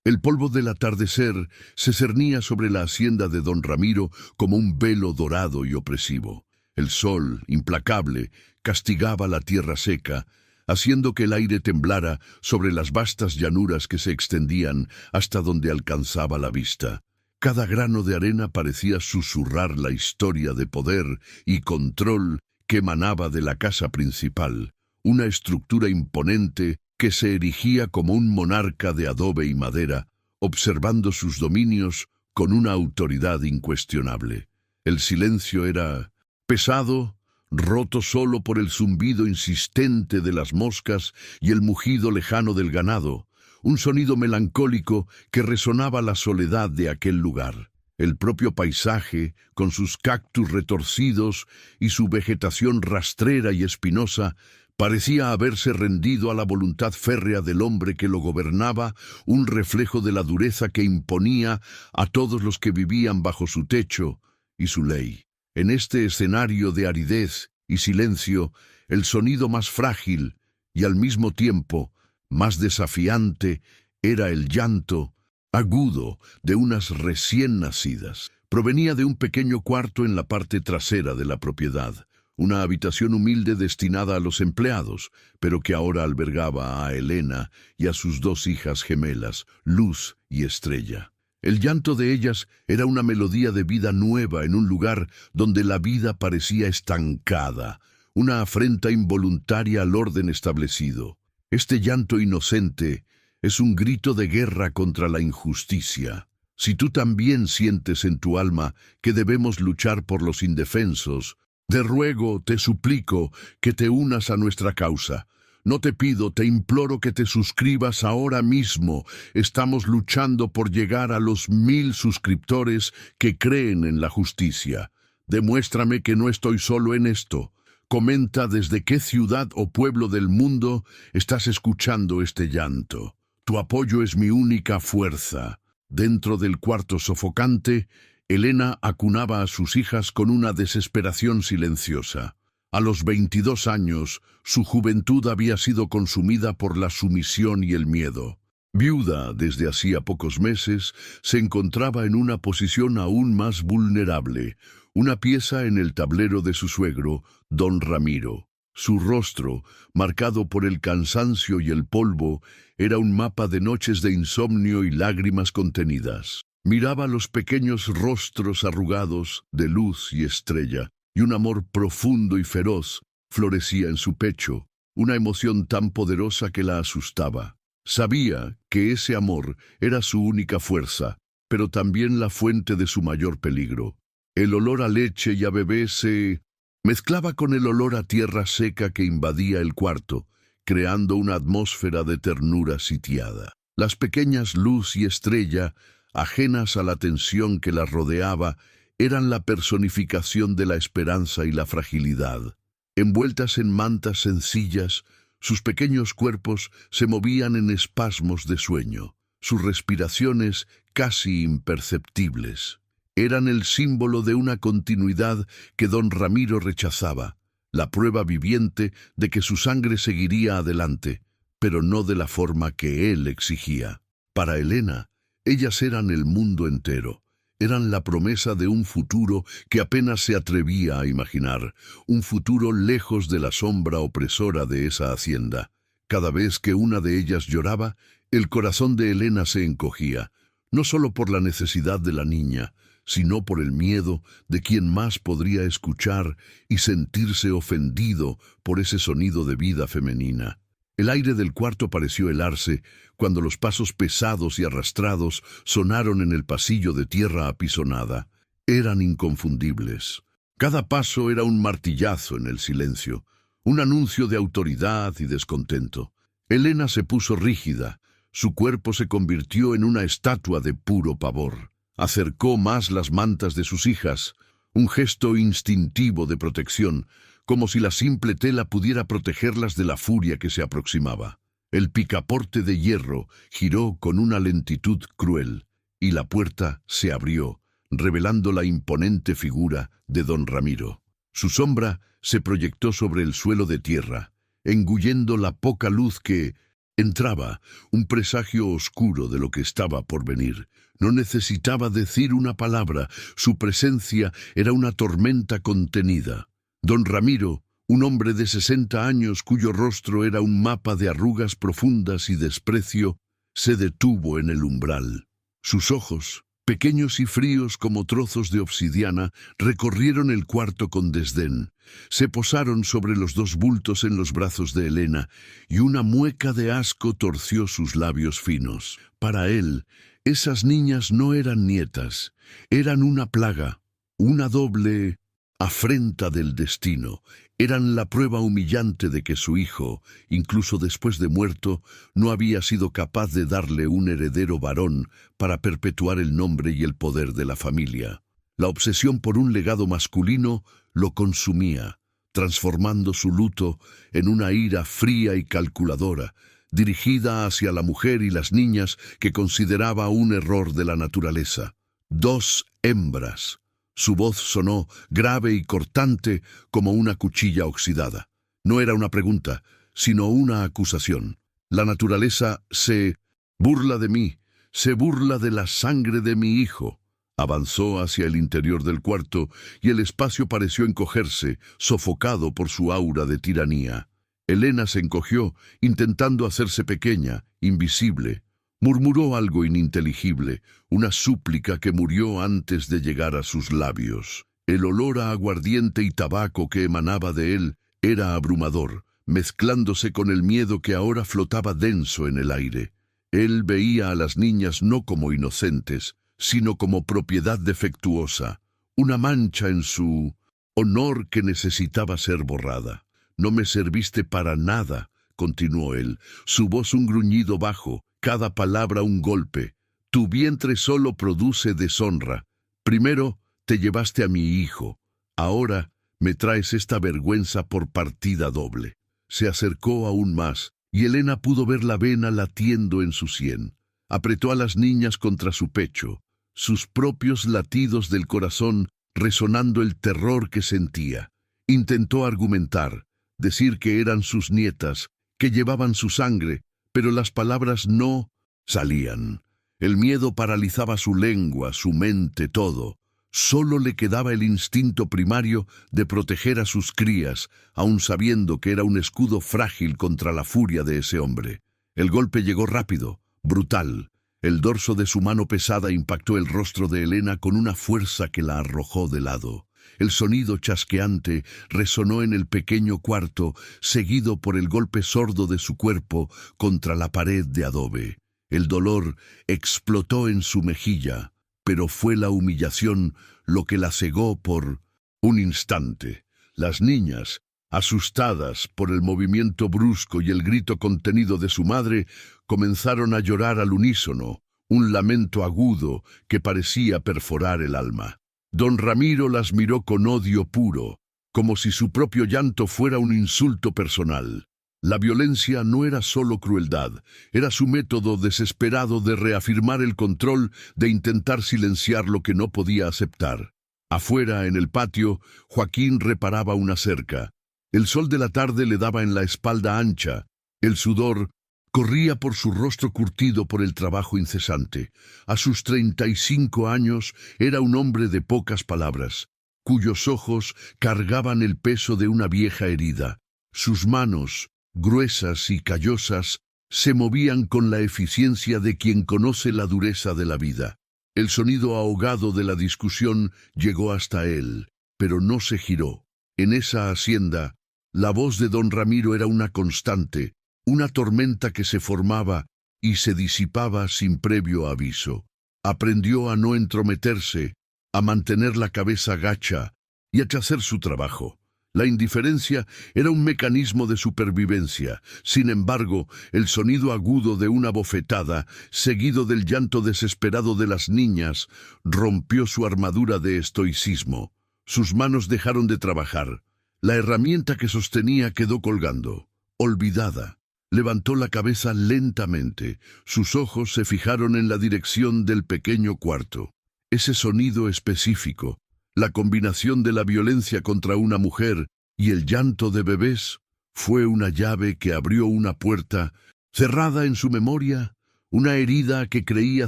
El polvo del atardecer se cernía sobre la hacienda de don Ramiro como un velo dorado y opresivo. El sol, implacable, castigaba la tierra seca, haciendo que el aire temblara sobre las vastas llanuras que se extendían hasta donde alcanzaba la vista. Cada grano de arena parecía susurrar la historia de poder y control que emanaba de la casa principal, una estructura imponente que se erigía como un monarca de adobe y madera, observando sus dominios con una autoridad incuestionable. El silencio era pesado, roto solo por el zumbido insistente de las moscas y el mugido lejano del ganado, un sonido melancólico que resonaba la soledad de aquel lugar. El propio paisaje, con sus cactus retorcidos y su vegetación rastrera y espinosa, parecía haberse rendido a la voluntad férrea del hombre que lo gobernaba, un reflejo de la dureza que imponía a todos los que vivían bajo su techo y su ley. En este escenario de aridez y silencio, el sonido más frágil y al mismo tiempo más desafiante era el llanto agudo de unas recién nacidas. Provenía de un pequeño cuarto en la parte trasera de la propiedad, una habitación humilde destinada a los empleados, pero que ahora albergaba a Elena y a sus dos hijas gemelas, Luz y Estrella. El llanto de ellas era una melodía de vida nueva en un lugar donde la vida parecía estancada, una afrenta involuntaria al orden establecido. Este llanto inocente es un grito de guerra contra la injusticia. Si tú también sientes en tu alma que debemos luchar por los indefensos, te ruego, te suplico que te unas a nuestra causa. No te pido, te imploro que te suscribas ahora mismo. Estamos luchando por llegar a los 1000 suscriptores que creen en la justicia. Demuéstrame que no estoy solo en esto. Comenta desde qué ciudad o pueblo del mundo estás escuchando este llanto. Tu apoyo es mi única fuerza. Dentro del cuarto sofocante, Elena acunaba a sus hijas con una desesperación silenciosa. A los 22 años, su juventud había sido consumida por la sumisión y el miedo. Viuda desde hacía pocos meses, se encontraba en una posición aún más vulnerable, una pieza en el tablero de su suegro, don Ramiro. Su rostro, marcado por el cansancio y el polvo, era un mapa de noches de insomnio y lágrimas contenidas. Miraba los pequeños rostros arrugados de Luz y Estrella, y un amor profundo y feroz florecía en su pecho, una emoción tan poderosa que la asustaba. Sabía que ese amor era su única fuerza, pero también la fuente de su mayor peligro. El olor a leche y a bebé se mezclaba con el olor a tierra seca que invadía el cuarto, creando una atmósfera de ternura sitiada. Las pequeñas Luz y Estrella, ajenas a la tensión que las rodeaba, eran la personificación de la esperanza y la fragilidad. Envueltas en mantas sencillas, sus pequeños cuerpos se movían en espasmos de sueño, sus respiraciones casi imperceptibles. Eran el símbolo de una continuidad que don Ramiro rechazaba, la prueba viviente de que su sangre seguiría adelante, pero no de la forma que él exigía. Para Elena, ellas eran el mundo entero. Eran la promesa de un futuro que apenas se atrevía a imaginar, un futuro lejos de la sombra opresora de esa hacienda. Cada vez que una de ellas lloraba, el corazón de Elena se encogía, no solo por la necesidad de la niña, sino por el miedo de quien más podría escuchar y sentirse ofendido por ese sonido de vida femenina. El aire del cuarto pareció helarse cuando los pasos pesados y arrastrados sonaron en el pasillo de tierra apisonada. Eran inconfundibles. Cada paso era un martillazo en el silencio, un anuncio de autoridad y descontento. Elena se puso rígida, su cuerpo se convirtió en una estatua de puro pavor. Acercó más las mantas de sus hijas, un gesto instintivo de protección, como si la simple tela pudiera protegerlas de la furia que se aproximaba. El picaporte de hierro giró con una lentitud cruel, y la puerta se abrió, revelando la imponente figura de don Ramiro. Su sombra se proyectó sobre el suelo de tierra, engullendo la poca luz que, Entraba un presagio oscuro de lo que estaba por venir. No necesitaba decir una palabra, su presencia era una tormenta contenida. Don Ramiro, un hombre de 60 años cuyo rostro era un mapa de arrugas profundas y desprecio, se detuvo en el umbral. Sus ojos, pequeños y fríos como trozos de obsidiana, recorrieron el cuarto con desdén. Se posaron sobre los dos bultos en los brazos de Elena, y una mueca de asco torció sus labios finos. Para él, esas niñas no eran nietas, eran una plaga, una doble afrenta del destino. Eran la prueba humillante de que su hijo, incluso después de muerto, no había sido capaz de darle un heredero varón para perpetuar el nombre y el poder de la familia. La obsesión por un legado masculino lo consumía, transformando su luto en una ira fría y calculadora, dirigida hacia la mujer y las niñas que consideraba un error de la naturaleza. 2 hembras. Su voz sonó grave y cortante como una cuchilla oxidada. No era una pregunta, sino una acusación. La naturaleza se burla de mí, se burla de la sangre de mi hijo. Avanzó hacia el interior del cuarto y el espacio pareció encogerse, sofocado por su aura de tiranía. Elena se encogió, intentando hacerse pequeña, invisible. Murmuró algo ininteligible, una súplica que murió antes de llegar a sus labios. El olor a aguardiente y tabaco que emanaba de él era abrumador, mezclándose con el miedo que ahora flotaba denso en el aire. Él veía a las niñas no como inocentes, sino como propiedad defectuosa, una mancha en su honor que necesitaba ser borrada. «No me serviste para nada», continuó él, su voz un gruñido bajo, cada palabra un golpe. «Tu vientre solo produce deshonra. Primero te llevaste a mi hijo. Ahora me traes esta vergüenza por partida doble». Se acercó aún más, y Elena pudo ver la vena latiendo en su sien. Apretó a las niñas contra su pecho, sus propios latidos del corazón resonando el terror que sentía. Intentó argumentar, decir que eran sus nietas, que llevaban su sangre, pero las palabras no salían. El miedo paralizaba su lengua, su mente, todo. Solo le quedaba el instinto primario de proteger a sus crías, aun sabiendo que era un escudo frágil contra la furia de ese hombre. El golpe llegó rápido, brutal. El dorso de su mano pesada impactó el rostro de Elena con una fuerza que la arrojó de lado. El sonido chasqueante resonó en el pequeño cuarto, seguido por el golpe sordo de su cuerpo contra la pared de adobe. El dolor explotó en su mejilla, pero fue la humillación lo que la cegó por un instante. Las niñas, asustadas por el movimiento brusco y el grito contenido de su madre, comenzaron a llorar al unísono, un lamento agudo que parecía perforar el alma. Don Ramiro las miró con odio puro, como si su propio llanto fuera un insulto personal. La violencia no era solo crueldad, era su método desesperado de reafirmar el control, de intentar silenciar lo que no podía aceptar. Afuera, en el patio, Joaquín reparaba una cerca. El sol de la tarde le daba en la espalda ancha, el sudor corría por su rostro curtido por el trabajo incesante. A sus 35 años era un hombre de pocas palabras, cuyos ojos cargaban el peso de una vieja herida. Sus manos, gruesas y callosas, se movían con la eficiencia de quien conoce la dureza de la vida. El sonido ahogado de la discusión llegó hasta él, pero no se giró. En esa hacienda, la voz de don Ramiro era una constante, una tormenta que se formaba y se disipaba sin previo aviso. Aprendió a no entrometerse, a mantener la cabeza gacha y a hacer su trabajo. La indiferencia era un mecanismo de supervivencia. Sin embargo, el sonido agudo de una bofetada, seguido del llanto desesperado de las niñas, rompió su armadura de estoicismo. Sus manos dejaron de trabajar. La herramienta que sostenía quedó colgando, olvidada. Levantó la cabeza lentamente. Sus ojos se fijaron en la dirección del pequeño cuarto. Ese sonido específico, la combinación de la violencia contra una mujer y el llanto de bebés, fue una llave que abrió una puerta Cerrada en su memoria, una herida que creía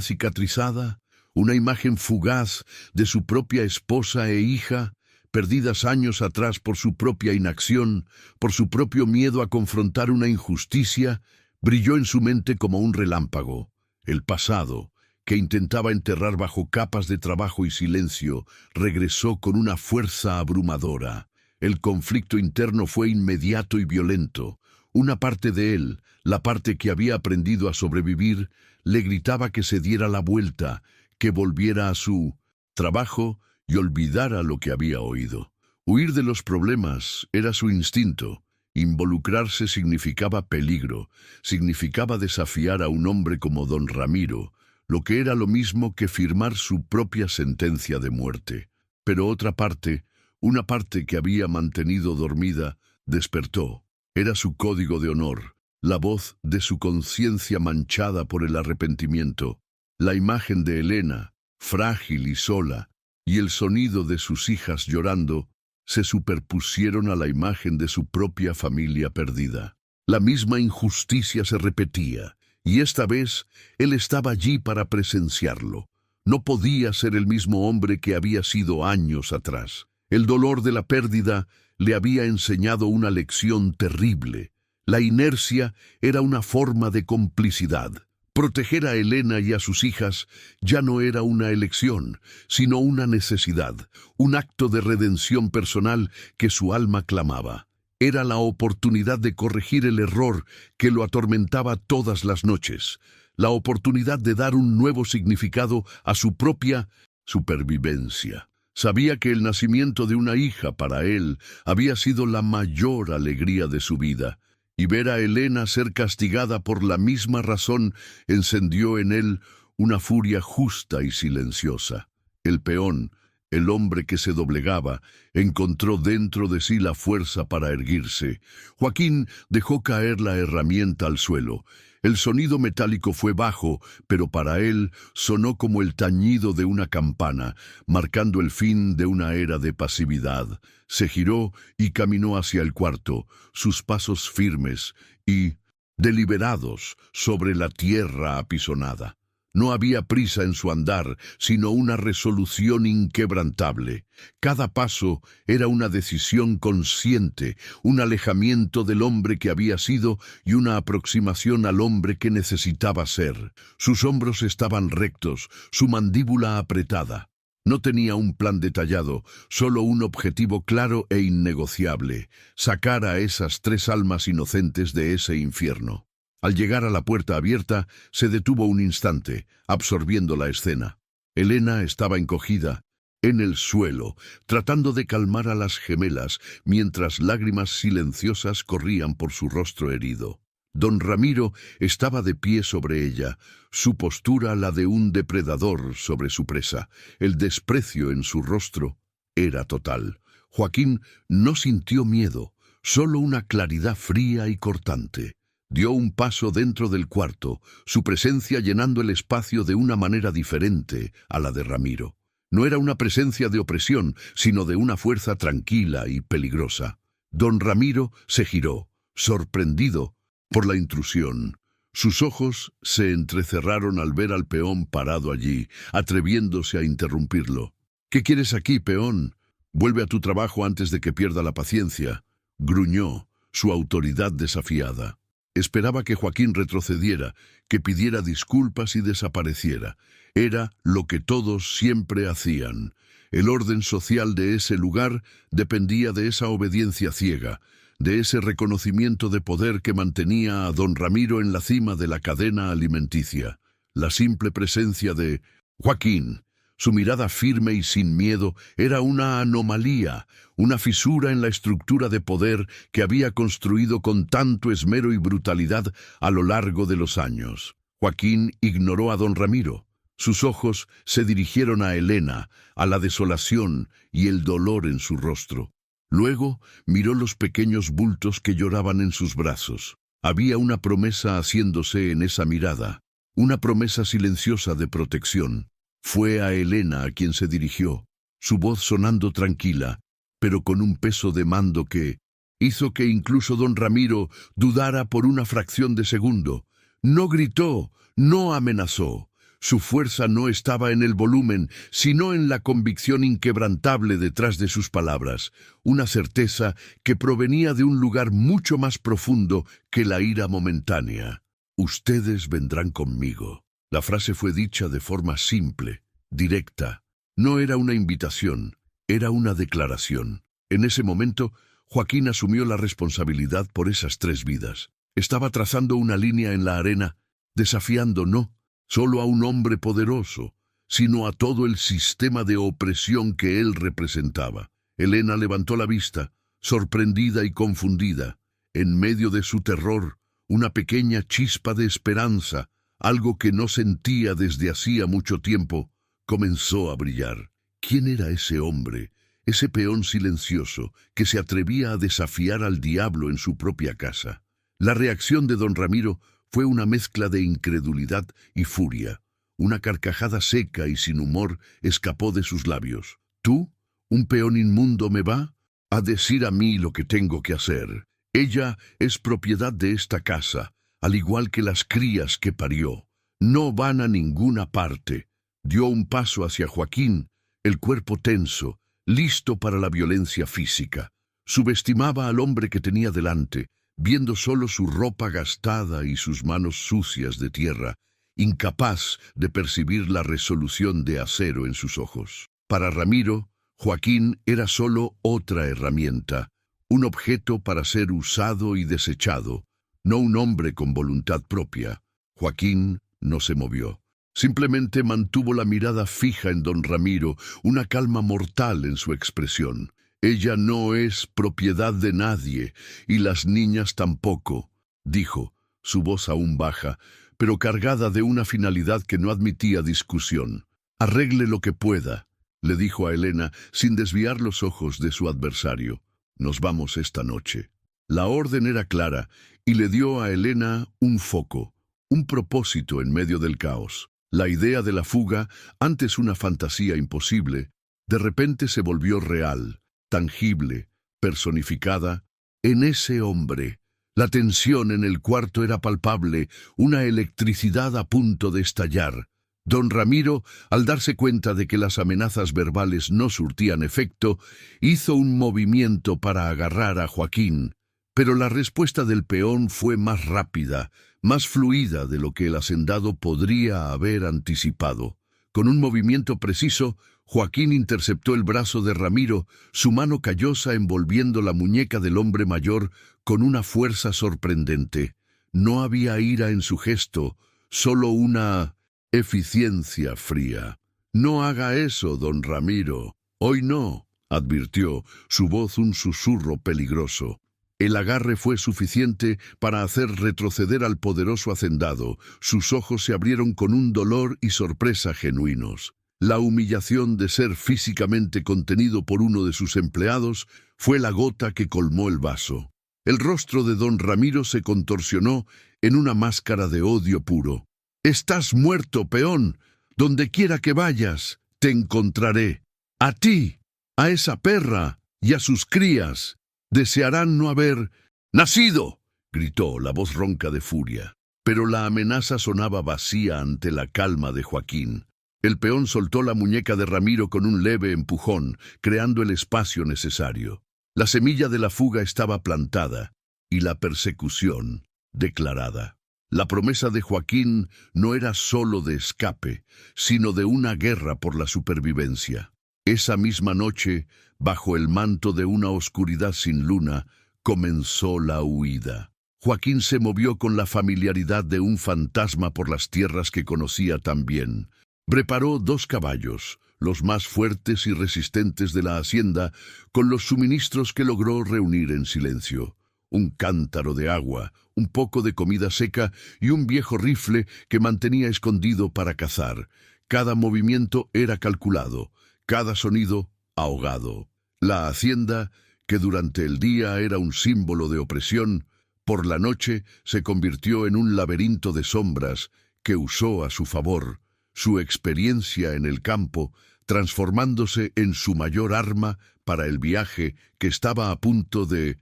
cicatrizada, una imagen fugaz de su propia esposa e hija, perdidas años atrás por su propia inacción, por su propio miedo a confrontar una injusticia, brilló en su mente como un relámpago. El pasado, que intentaba enterrar bajo capas de trabajo y silencio, regresó con una fuerza abrumadora. El conflicto interno fue inmediato y violento. Una parte de él, la parte que había aprendido a sobrevivir, le gritaba que se diera la vuelta, que volviera a su trabajo y olvidara lo que había oído. Huir de los problemas era su instinto. Involucrarse significaba peligro, significaba desafiar a un hombre como don Ramiro, lo que era lo mismo que firmar su propia sentencia de muerte. Pero otra parte, una parte que había mantenido dormida, despertó. Era su código de honor, la voz de su conciencia manchada por el arrepentimiento, la imagen de Elena, frágil y sola, y el sonido de sus hijas llorando, se superpusieron a la imagen de su propia familia perdida. La misma injusticia se repetía, y esta vez él estaba allí para presenciarlo. No podía ser el mismo hombre que había sido años atrás. El dolor de la pérdida le había enseñado una lección terrible. La inercia era una forma de complicidad. Proteger a Elena y a sus hijas ya no era una elección, sino una necesidad, un acto de redención personal que su alma clamaba. Era la oportunidad de corregir el error que lo atormentaba todas las noches, la oportunidad de dar un nuevo significado a su propia supervivencia. Sabía que el nacimiento de una hija para él había sido la mayor alegría de su vida, y ver a Elena ser castigada por la misma razón encendió en él una furia justa y silenciosa. El peón, el hombre que se doblegaba, encontró dentro de sí la fuerza para erguirse. Joaquín dejó caer la herramienta al suelo. El sonido metálico fue bajo, pero para él sonó como el tañido de una campana, marcando el fin de una era de pasividad. Se giró y caminó hacia el cuarto, sus pasos firmes y deliberados sobre la tierra apisonada. No había prisa en su andar, sino una resolución inquebrantable. Cada paso era una decisión consciente, un alejamiento del hombre que había sido y una aproximación al hombre que necesitaba ser. Sus hombros estaban rectos, su mandíbula apretada. No tenía un plan detallado, solo un objetivo claro e innegociable: sacar a esas 3 almas inocentes de ese infierno. Al llegar a la puerta abierta, se detuvo un instante, absorbiendo la escena. Elena estaba encogida, en el suelo, tratando de calmar a las gemelas, mientras lágrimas silenciosas corrían por su rostro herido. Don Ramiro estaba de pie sobre ella, su postura la de un depredador sobre su presa. El desprecio en su rostro era total. Joaquín no sintió miedo, solo una claridad fría y cortante. Dio un paso dentro del cuarto, su presencia llenando el espacio de una manera diferente a la de Ramiro. No era una presencia de opresión, sino de una fuerza tranquila y peligrosa. Don Ramiro se giró, sorprendido por la intrusión. Sus ojos se entrecerraron al ver al peón parado allí, atreviéndose a interrumpirlo. «¿Qué quieres aquí, peón? Vuelve a tu trabajo antes de que pierda la paciencia», gruñó, su autoridad desafiada. Esperaba que Joaquín retrocediera, que pidiera disculpas y desapareciera. Era lo que todos siempre hacían. El orden social de ese lugar dependía de esa obediencia ciega, de ese reconocimiento de poder que mantenía a don Ramiro en la cima de la cadena alimenticia. La simple presencia de Joaquín, su mirada firme y sin miedo, era una anomalía, una fisura en la estructura de poder que había construido con tanto esmero y brutalidad a lo largo de los años. Joaquín ignoró a don Ramiro. Sus ojos se dirigieron a Elena, a la desolación y el dolor en su rostro. Luego miró los pequeños bultos que lloraban en sus brazos. Había una promesa haciéndose en esa mirada, una promesa silenciosa de protección. Fue a Elena a quien se dirigió, su voz sonando tranquila, pero con un peso de mando que hizo que incluso don Ramiro dudara por una fracción de segundo. No gritó, no amenazó. Su fuerza no estaba en el volumen, sino en la convicción inquebrantable detrás de sus palabras, una certeza que provenía de un lugar mucho más profundo que la ira momentánea. Ustedes vendrán conmigo. La frase fue dicha de forma simple, directa. No era una invitación, era una declaración. En ese momento, Joaquín asumió la responsabilidad por esas 3 vidas. Estaba trazando una línea en la arena, desafiando no solo a un hombre poderoso, sino a todo el sistema de opresión que él representaba. Elena levantó la vista, sorprendida y confundida. En medio de su terror, una pequeña chispa de esperanza, algo que no sentía desde hacía mucho tiempo, comenzó a brillar. ¿Quién era ese hombre, ese peón silencioso que se atrevía a desafiar al diablo en su propia casa? La reacción de don Ramiro fue una mezcla de incredulidad y furia. Una carcajada seca y sin humor escapó de sus labios. ¿Tú, un peón inmundo, me va a decir a mí lo que tengo que hacer? Ella es propiedad de esta casa, al igual que las crías que parió. No van a ninguna parte. Dio un paso hacia Joaquín, el cuerpo tenso, listo para la violencia física. Subestimaba al hombre que tenía delante, viendo solo su ropa gastada y sus manos sucias de tierra, incapaz de percibir la resolución de acero en sus ojos. Para Ramiro, Joaquín era solo otra herramienta, un objeto para ser usado y desechado, no un hombre con voluntad propia. Joaquín no se movió. Simplemente mantuvo la mirada fija en don Ramiro, una calma mortal en su expresión. Ella no es propiedad de nadie, y las niñas tampoco, dijo, su voz aún baja, pero cargada de una finalidad que no admitía discusión. Arregle lo que pueda, le dijo a Elena, sin desviar los ojos de su adversario. Nos vamos esta noche. La orden era clara, y le dio a Elena un foco, un propósito en medio del caos. La idea de la fuga, antes una fantasía imposible, de repente se volvió real, tangible, personificada, en ese hombre. La tensión en el cuarto era palpable, una electricidad a punto de estallar. Don Ramiro, al darse cuenta de que las amenazas verbales no surtían efecto, hizo un movimiento para agarrar a Joaquín, pero la respuesta del peón fue más rápida, más fluida de lo que el hacendado podría haber anticipado. Con un movimiento preciso, Joaquín interceptó el brazo de Ramiro, su mano callosa envolviendo la muñeca del hombre mayor con una fuerza sorprendente. No había ira en su gesto, solo una eficiencia fría. «No haga eso, don Ramiro. Hoy no», advirtió, su voz un susurro peligroso. El agarre fue suficiente para hacer retroceder al poderoso hacendado. Sus ojos se abrieron con un dolor y sorpresa genuinos. La humillación de ser físicamente contenido por uno de sus empleados fue la gota que colmó el vaso. El rostro de don Ramiro se contorsionó en una máscara de odio puro. «Estás muerto, peón. Donde quiera que vayas, te encontraré. A ti, a esa perra y a sus crías. Desearán no haber nacido», gritó la voz ronca de furia. Pero la amenaza sonaba vacía ante la calma de Joaquín. El peón soltó la muñeca de Ramiro con un leve empujón, creando el espacio necesario. La semilla de la fuga estaba plantada y la persecución declarada. La promesa de Joaquín no era solo de escape, sino de una guerra por la supervivencia. Esa misma noche, bajo el manto de una oscuridad sin luna, comenzó la huida. Joaquín se movió con la familiaridad de un fantasma por las tierras que conocía tan bien. Preparó 2 caballos, los más fuertes y resistentes de la hacienda, con los suministros que logró reunir en silencio. Un cántaro de agua, un poco de comida seca y un viejo rifle que mantenía escondido para cazar. Cada movimiento era calculado, cada sonido ahogado. La hacienda, que durante el día era un símbolo de opresión, por la noche se convirtió en un laberinto de sombras que usó a su favor su experiencia en el campo, transformándose en su mayor arma para el viaje que estaba a punto de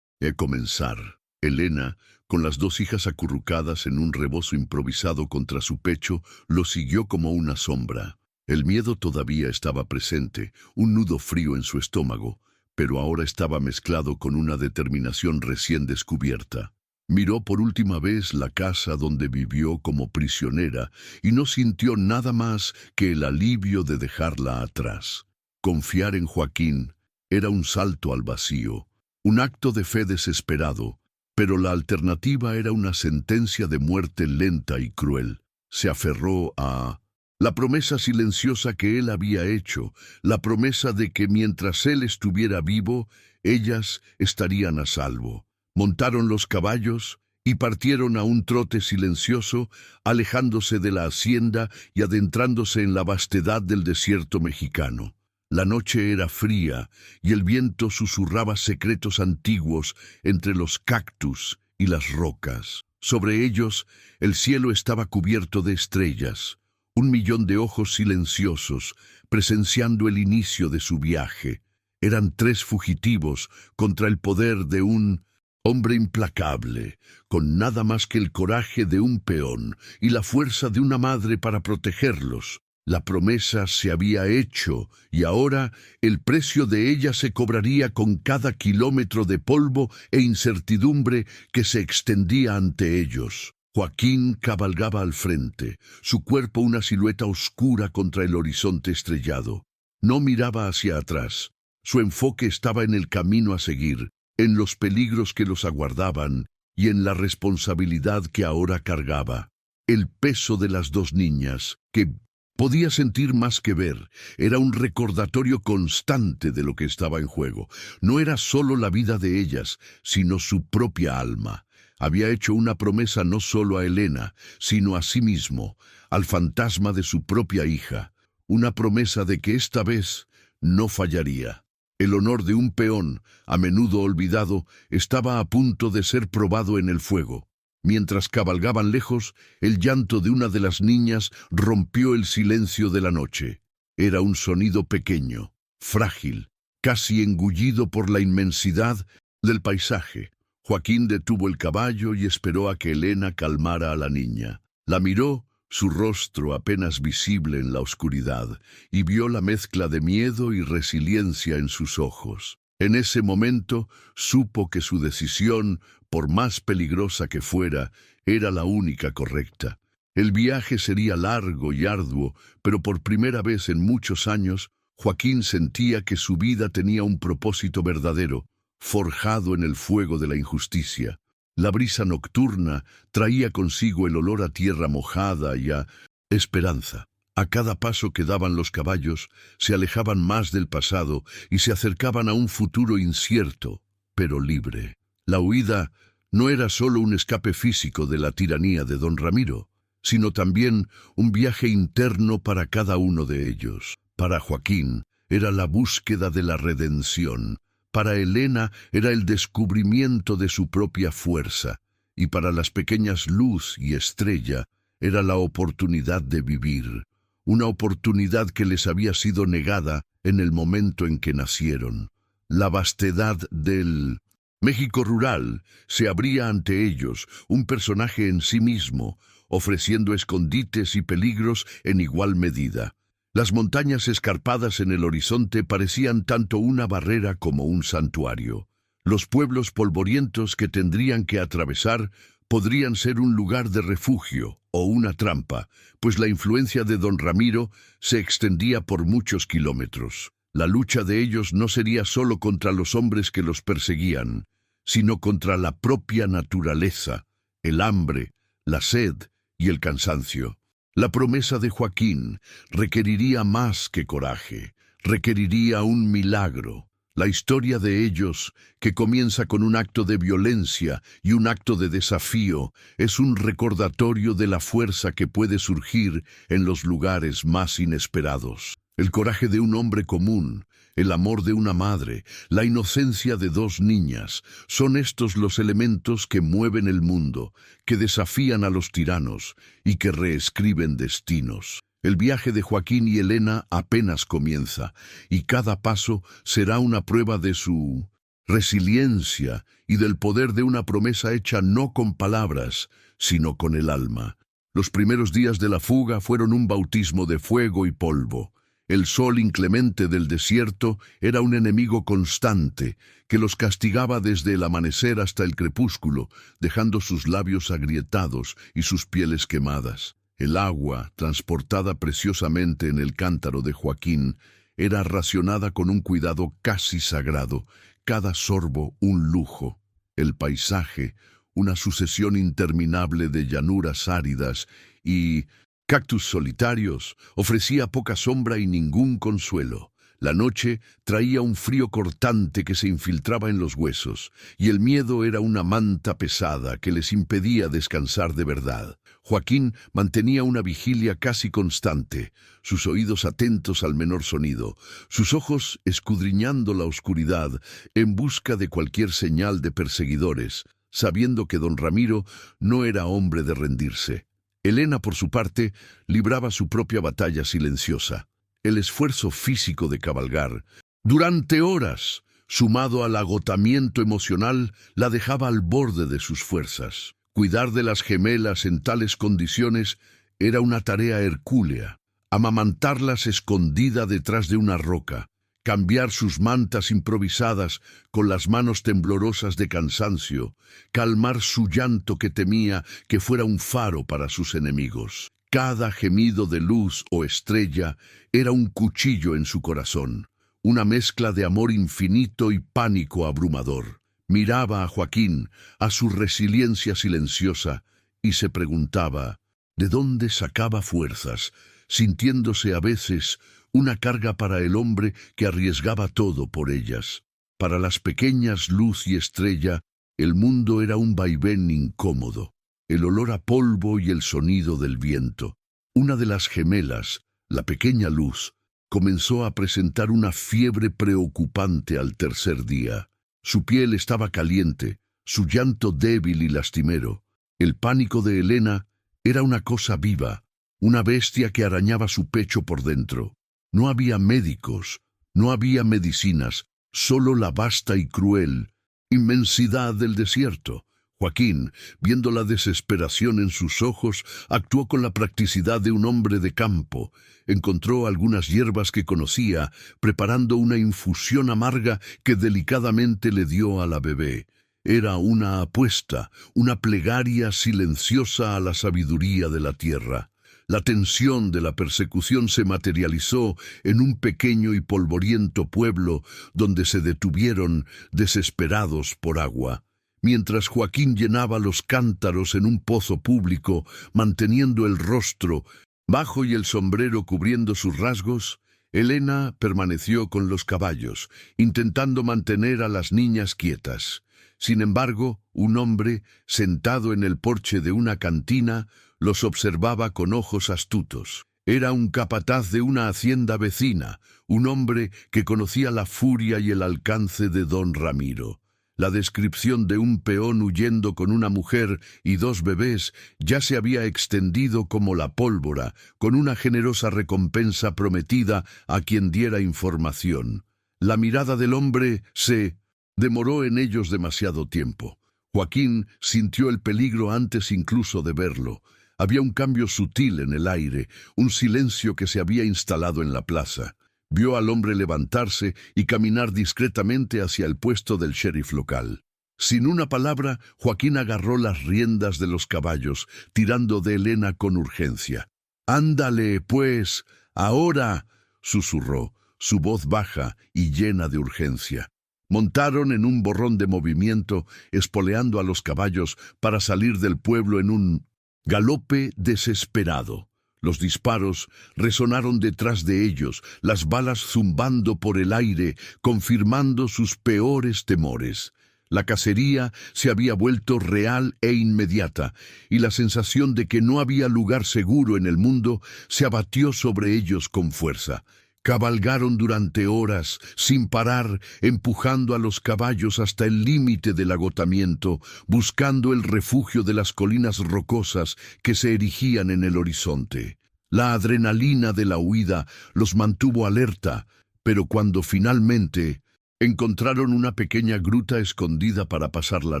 comenzar. Elena, con las dos hijas acurrucadas en un rebozo improvisado contra su pecho, lo siguió como una sombra. El miedo todavía estaba presente, un nudo frío en su estómago, pero ahora estaba mezclado con una determinación recién descubierta. Miró por última vez la casa donde vivió como prisionera y no sintió nada más que el alivio de dejarla atrás. Confiar en Joaquín era un salto al vacío, un acto de fe desesperado, pero la alternativa era una sentencia de muerte lenta y cruel. Se aferró a la promesa silenciosa que él había hecho, la promesa de que mientras él estuviera vivo, ellas estarían a salvo. Montaron los caballos y partieron a un trote silencioso, alejándose de la hacienda y adentrándose en la vastedad del desierto mexicano. La noche era fría y el viento susurraba secretos antiguos entre los cactus y las rocas. Sobre ellos, el cielo estaba cubierto de estrellas, 1 millón de ojos silenciosos, presenciando el inicio de su viaje. Eran 3 fugitivos contra el poder de un hombre implacable, con nada más que el coraje de un peón y la fuerza de una madre para protegerlos. La promesa se había hecho y ahora el precio de ella se cobraría con cada kilómetro de polvo e incertidumbre que se extendía ante ellos. Joaquín cabalgaba al frente, su cuerpo una silueta oscura contra el horizonte estrellado. No miraba hacia atrás. Su enfoque estaba en el camino a seguir, en los peligros que los aguardaban y en la responsabilidad que ahora cargaba. El peso de las 2 niñas, que podía sentir más que ver, era un recordatorio constante de lo que estaba en juego. No era solo la vida de ellas, sino su propia alma. Había hecho una promesa no solo a Elena, sino a sí mismo, al fantasma de su propia hija. Una promesa de que esta vez no fallaría. El honor de un peón, a menudo olvidado, estaba a punto de ser probado en el fuego. Mientras cabalgaban lejos, el llanto de una de las niñas rompió el silencio de la noche. Era un sonido pequeño, frágil, casi engullido por la inmensidad del paisaje. Joaquín detuvo el caballo y esperó a que Elena calmara a la niña. La miró, su rostro apenas visible en la oscuridad, y vio la mezcla de miedo y resiliencia en sus ojos. En ese momento supo que su decisión, por más peligrosa que fuera, era la única correcta. El viaje sería largo y arduo, pero por primera vez en muchos años, Joaquín sentía que su vida tenía un propósito verdadero, forjado en el fuego de la injusticia. La brisa nocturna traía consigo el olor a tierra mojada y a esperanza. A cada paso que daban los caballos, se alejaban más del pasado y se acercaban a un futuro incierto, pero libre. La huida no era solo un escape físico de la tiranía de don Ramiro, sino también un viaje interno para cada uno de ellos. Para Joaquín era la búsqueda de la redención. Para Elena era el descubrimiento de su propia fuerza, y para las pequeñas Luz y Estrella era la oportunidad de vivir, una oportunidad que les había sido negada en el momento en que nacieron. La vastedad del México rural se abría ante ellos, un personaje en sí mismo, ofreciendo escondites y peligros en igual medida. Las montañas escarpadas en el horizonte parecían tanto una barrera como un santuario. Los pueblos polvorientos que tendrían que atravesar podrían ser un lugar de refugio o una trampa, pues la influencia de don Ramiro se extendía por muchos kilómetros. La lucha de ellos no sería solo contra los hombres que los perseguían, sino contra la propia naturaleza, el hambre, la sed y el cansancio. La promesa de Joaquín requeriría más que coraje, requeriría un milagro. La historia de ellos, que comienza con un acto de violencia y un acto de desafío, es un recordatorio de la fuerza que puede surgir en los lugares más inesperados. El coraje de un hombre común, el amor de una madre, la inocencia de 2 niñas, son estos los elementos que mueven el mundo, que desafían a los tiranos y que reescriben destinos. El viaje de Joaquín y Elena apenas comienza, y cada paso será una prueba de su resiliencia y del poder de una promesa hecha no con palabras, sino con el alma. Los primeros días de la fuga fueron un bautismo de fuego y polvo. El sol inclemente del desierto era un enemigo constante que los castigaba desde el amanecer hasta el crepúsculo, dejando sus labios agrietados y sus pieles quemadas. El agua, transportada preciosamente en el cántaro de Joaquín, era racionada con un cuidado casi sagrado, cada sorbo un lujo. El paisaje, una sucesión interminable de llanuras áridas y cactus solitarios, ofrecía poca sombra y ningún consuelo. La noche traía un frío cortante que se infiltraba en los huesos, y el miedo era una manta pesada que les impedía descansar de verdad. Joaquín mantenía una vigilia casi constante, sus oídos atentos al menor sonido, sus ojos escudriñando la oscuridad en busca de cualquier señal de perseguidores, sabiendo que don Ramiro no era hombre de rendirse. Elena, por su parte, libraba su propia batalla silenciosa. El esfuerzo físico de cabalgar, durante horas, sumado al agotamiento emocional, la dejaba al borde de sus fuerzas. Cuidar de las gemelas en tales condiciones era una tarea hercúlea. Amamantarlas escondida detrás de una roca, cambiar sus mantas improvisadas con las manos temblorosas de cansancio, calmar su llanto que temía que fuera un faro para sus enemigos. Cada gemido de luz o estrella era un cuchillo en su corazón, una mezcla de amor infinito y pánico abrumador. Miraba a Joaquín, a su resiliencia silenciosa, y se preguntaba ¿de dónde sacaba fuerzas, sintiéndose a veces una carga para el hombre que arriesgaba todo por ellas? Para las pequeñas Luz y Estrella, el mundo era un vaivén incómodo, el olor a polvo y el sonido del viento. Una de las gemelas, la pequeña Luz, comenzó a presentar una fiebre preocupante al tercer día. Su piel estaba caliente, su llanto débil y lastimero. El pánico de Elena era una cosa viva, una bestia que arañaba su pecho por dentro. No había médicos, no había medicinas, solo la vasta y cruel inmensidad del desierto. Joaquín, viendo la desesperación en sus ojos, actuó con la practicidad de un hombre de campo. Encontró algunas hierbas que conocía, preparando una infusión amarga que delicadamente le dio a la bebé. Era una apuesta, una plegaria silenciosa a la sabiduría de la tierra. La tensión de la persecución se materializó en un pequeño y polvoriento pueblo donde se detuvieron desesperados por agua. Mientras Joaquín llenaba los cántaros en un pozo público, manteniendo el rostro bajo y el sombrero cubriendo sus rasgos, Elena permaneció con los caballos, intentando mantener a las niñas quietas. Sin embargo, un hombre, sentado en el porche de una cantina, los observaba con ojos astutos. Era un capataz de una hacienda vecina, un hombre que conocía la furia y el alcance de don Ramiro. La descripción de un peón huyendo con una mujer y 2 bebés ya se había extendido como la pólvora, con una generosa recompensa prometida a quien diera información. La mirada del hombre se demoró en ellos demasiado tiempo. Joaquín sintió el peligro antes incluso de verlo. Había un cambio sutil en el aire, un silencio que se había instalado en la plaza. Vio al hombre levantarse y caminar discretamente hacia el puesto del sheriff local. Sin una palabra, Joaquín agarró las riendas de los caballos, tirando de Elena con urgencia. «¡Ándale, pues! ¡Ahora!», susurró, su voz baja y llena de urgencia. Montaron en un borrón de movimiento, espoleando a los caballos para salir del pueblo en un galope desesperado. Los disparos resonaron detrás de ellos, las balas zumbando por el aire, confirmando sus peores temores. La cacería se había vuelto real e inmediata, y la sensación de que no había lugar seguro en el mundo se abatió sobre ellos con fuerza. Cabalgaron durante horas, sin parar, empujando a los caballos hasta el límite del agotamiento, buscando el refugio de las colinas rocosas que se erigían en el horizonte. La adrenalina de la huida los mantuvo alerta, pero cuando finalmente Encontraron una pequeña gruta escondida para pasar la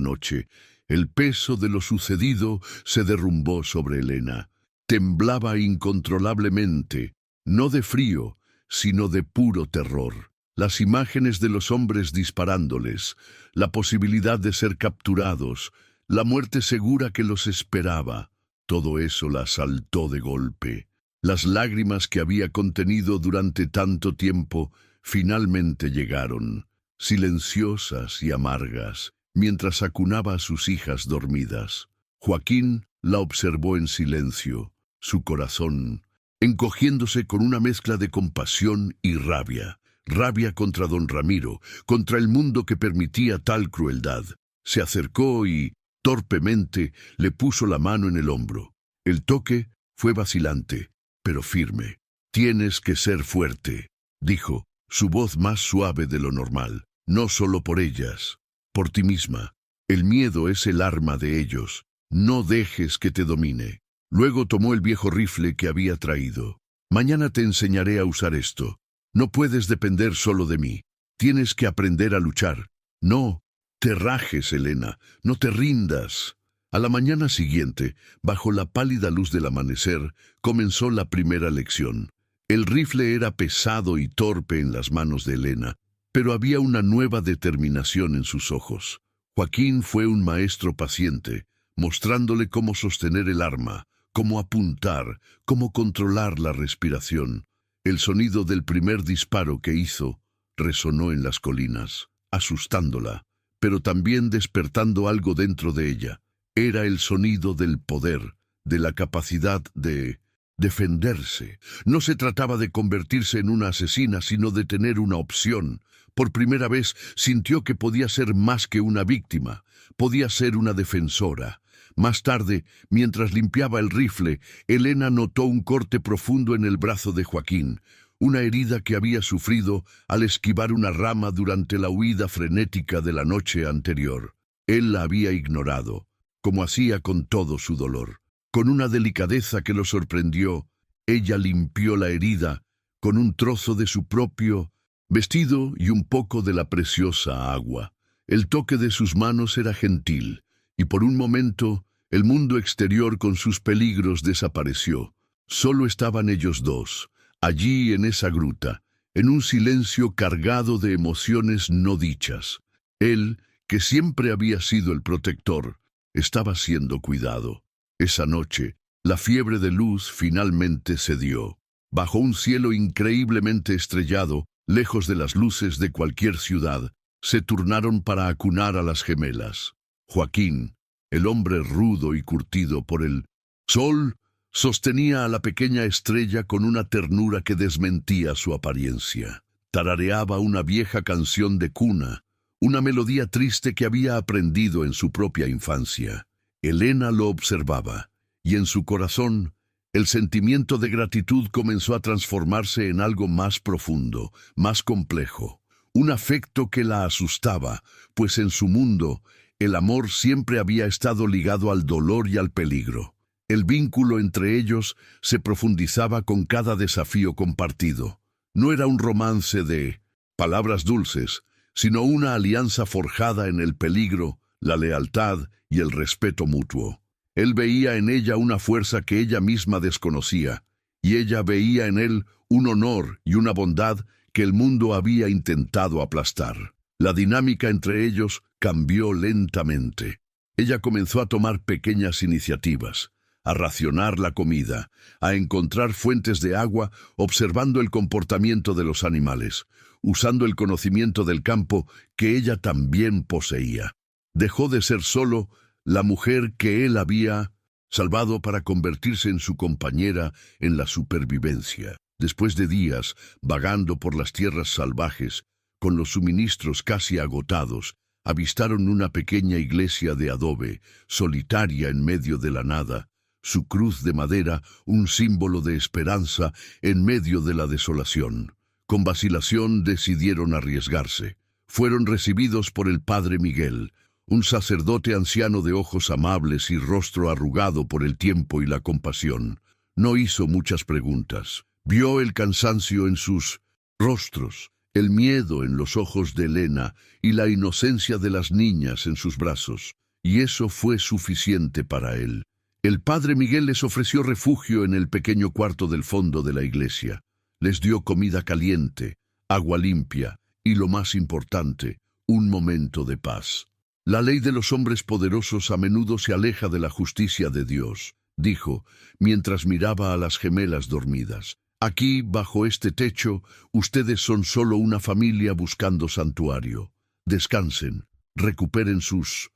noche. El peso de lo sucedido se derrumbó sobre Elena. Temblaba incontrolablemente, no de frío, sino de puro terror. Las imágenes de los hombres disparándoles, la posibilidad de ser capturados, la muerte segura que los esperaba, todo eso la asaltó de golpe. Las lágrimas que había contenido durante tanto tiempo finalmente llegaron, silenciosas y amargas, mientras acunaba a sus hijas dormidas. Joaquín la observó en silencio, su corazón encogiéndose con una mezcla de compasión y rabia. Rabia contra don Ramiro, contra el mundo que permitía tal crueldad. Se acercó y, torpemente, le puso la mano en el hombro. El toque fue vacilante, pero firme. «Tienes que ser fuerte», dijo, su voz más suave de lo normal. «No solo por ellas, por ti misma. El miedo es el arma de ellos. No dejes que te domine». Luego tomó el viejo rifle que había traído. «Mañana te enseñaré a usar esto. No puedes depender solo de mí. Tienes que aprender a luchar. No te rajes, Elena, no te rindas». A la mañana siguiente, bajo la pálida luz del amanecer, comenzó la primera lección. El rifle era pesado y torpe en las manos de Elena, pero había una nueva determinación en sus ojos. Joaquín fue un maestro paciente, mostrándole cómo sostener el arma, cómo apuntar, cómo controlar la respiración. El sonido del primer disparo que hizo resonó en las colinas, asustándola, pero también despertando algo dentro de ella. Era el sonido del poder, de la capacidad de defenderse. No se trataba de convertirse en una asesina, sino de tener una opción. Por primera vez sintió que podía ser más que una víctima, podía ser una defensora. Más tarde, mientras limpiaba el rifle, Elena notó un corte profundo en el brazo de Joaquín, una herida que había sufrido al esquivar una rama durante la huida frenética de la noche anterior. Él la había ignorado, como hacía con todo su dolor. Con una delicadeza que lo sorprendió, ella limpió la herida con un trozo de su propio vestido y un poco de la preciosa agua. El toque de sus manos era gentil, y por un momento el mundo exterior con sus peligros desapareció. Solo estaban ellos dos, allí en esa gruta, en un silencio cargado de emociones no dichas. Él, que siempre había sido el protector, estaba siendo cuidado. Esa noche, la fiebre de luz finalmente cedió. Bajo un cielo increíblemente estrellado, lejos de las luces de cualquier ciudad, se turnaron para acunar a las gemelas. Joaquín, el hombre rudo y curtido por el sol, sostenía a la pequeña estrella con una ternura que desmentía su apariencia. Tarareaba una vieja canción de cuna, una melodía triste que había aprendido en su propia infancia. Elena lo observaba, y en su corazón, el sentimiento de gratitud comenzó a transformarse en algo más profundo, más complejo. Un afecto que la asustaba, pues en su mundo, el amor siempre había estado ligado al dolor y al peligro. El vínculo entre ellos se profundizaba con cada desafío compartido. No era un romance de palabras dulces, sino una alianza forjada en el peligro, la lealtad y el respeto mutuo. Él veía en ella una fuerza que ella misma desconocía, y ella veía en él un honor y una bondad que el mundo había intentado aplastar. La dinámica entre ellos cambió lentamente. Ella comenzó a tomar pequeñas iniciativas, a racionar la comida, a encontrar fuentes de agua observando el comportamiento de los animales, usando el conocimiento del campo que ella también poseía. Dejó de ser solo la mujer que él había salvado para convertirse en su compañera en la supervivencia. Después de días vagando por las tierras salvajes, con los suministros casi agotados, avistaron una pequeña iglesia de adobe, solitaria en medio de la nada, su cruz de madera un símbolo de esperanza en medio de la desolación. Con vacilación decidieron arriesgarse. Fueron recibidos por el padre Miguel, un sacerdote anciano de ojos amables y rostro arrugado por el tiempo y la compasión. No hizo muchas preguntas. Vio el cansancio en sus rostros, el miedo en los ojos de Elena y la inocencia de las niñas en sus brazos, y eso fue suficiente para él. El padre Miguel les ofreció refugio en el pequeño cuarto del fondo de la iglesia. Les dio comida caliente, agua limpia y, lo más importante, un momento de paz. La ley de los hombres poderosos a menudo se aleja de la justicia de Dios, dijo, mientras miraba a las gemelas dormidas. Aquí, bajo este techo, ustedes son solo una familia buscando santuario. Descansen, recuperen sus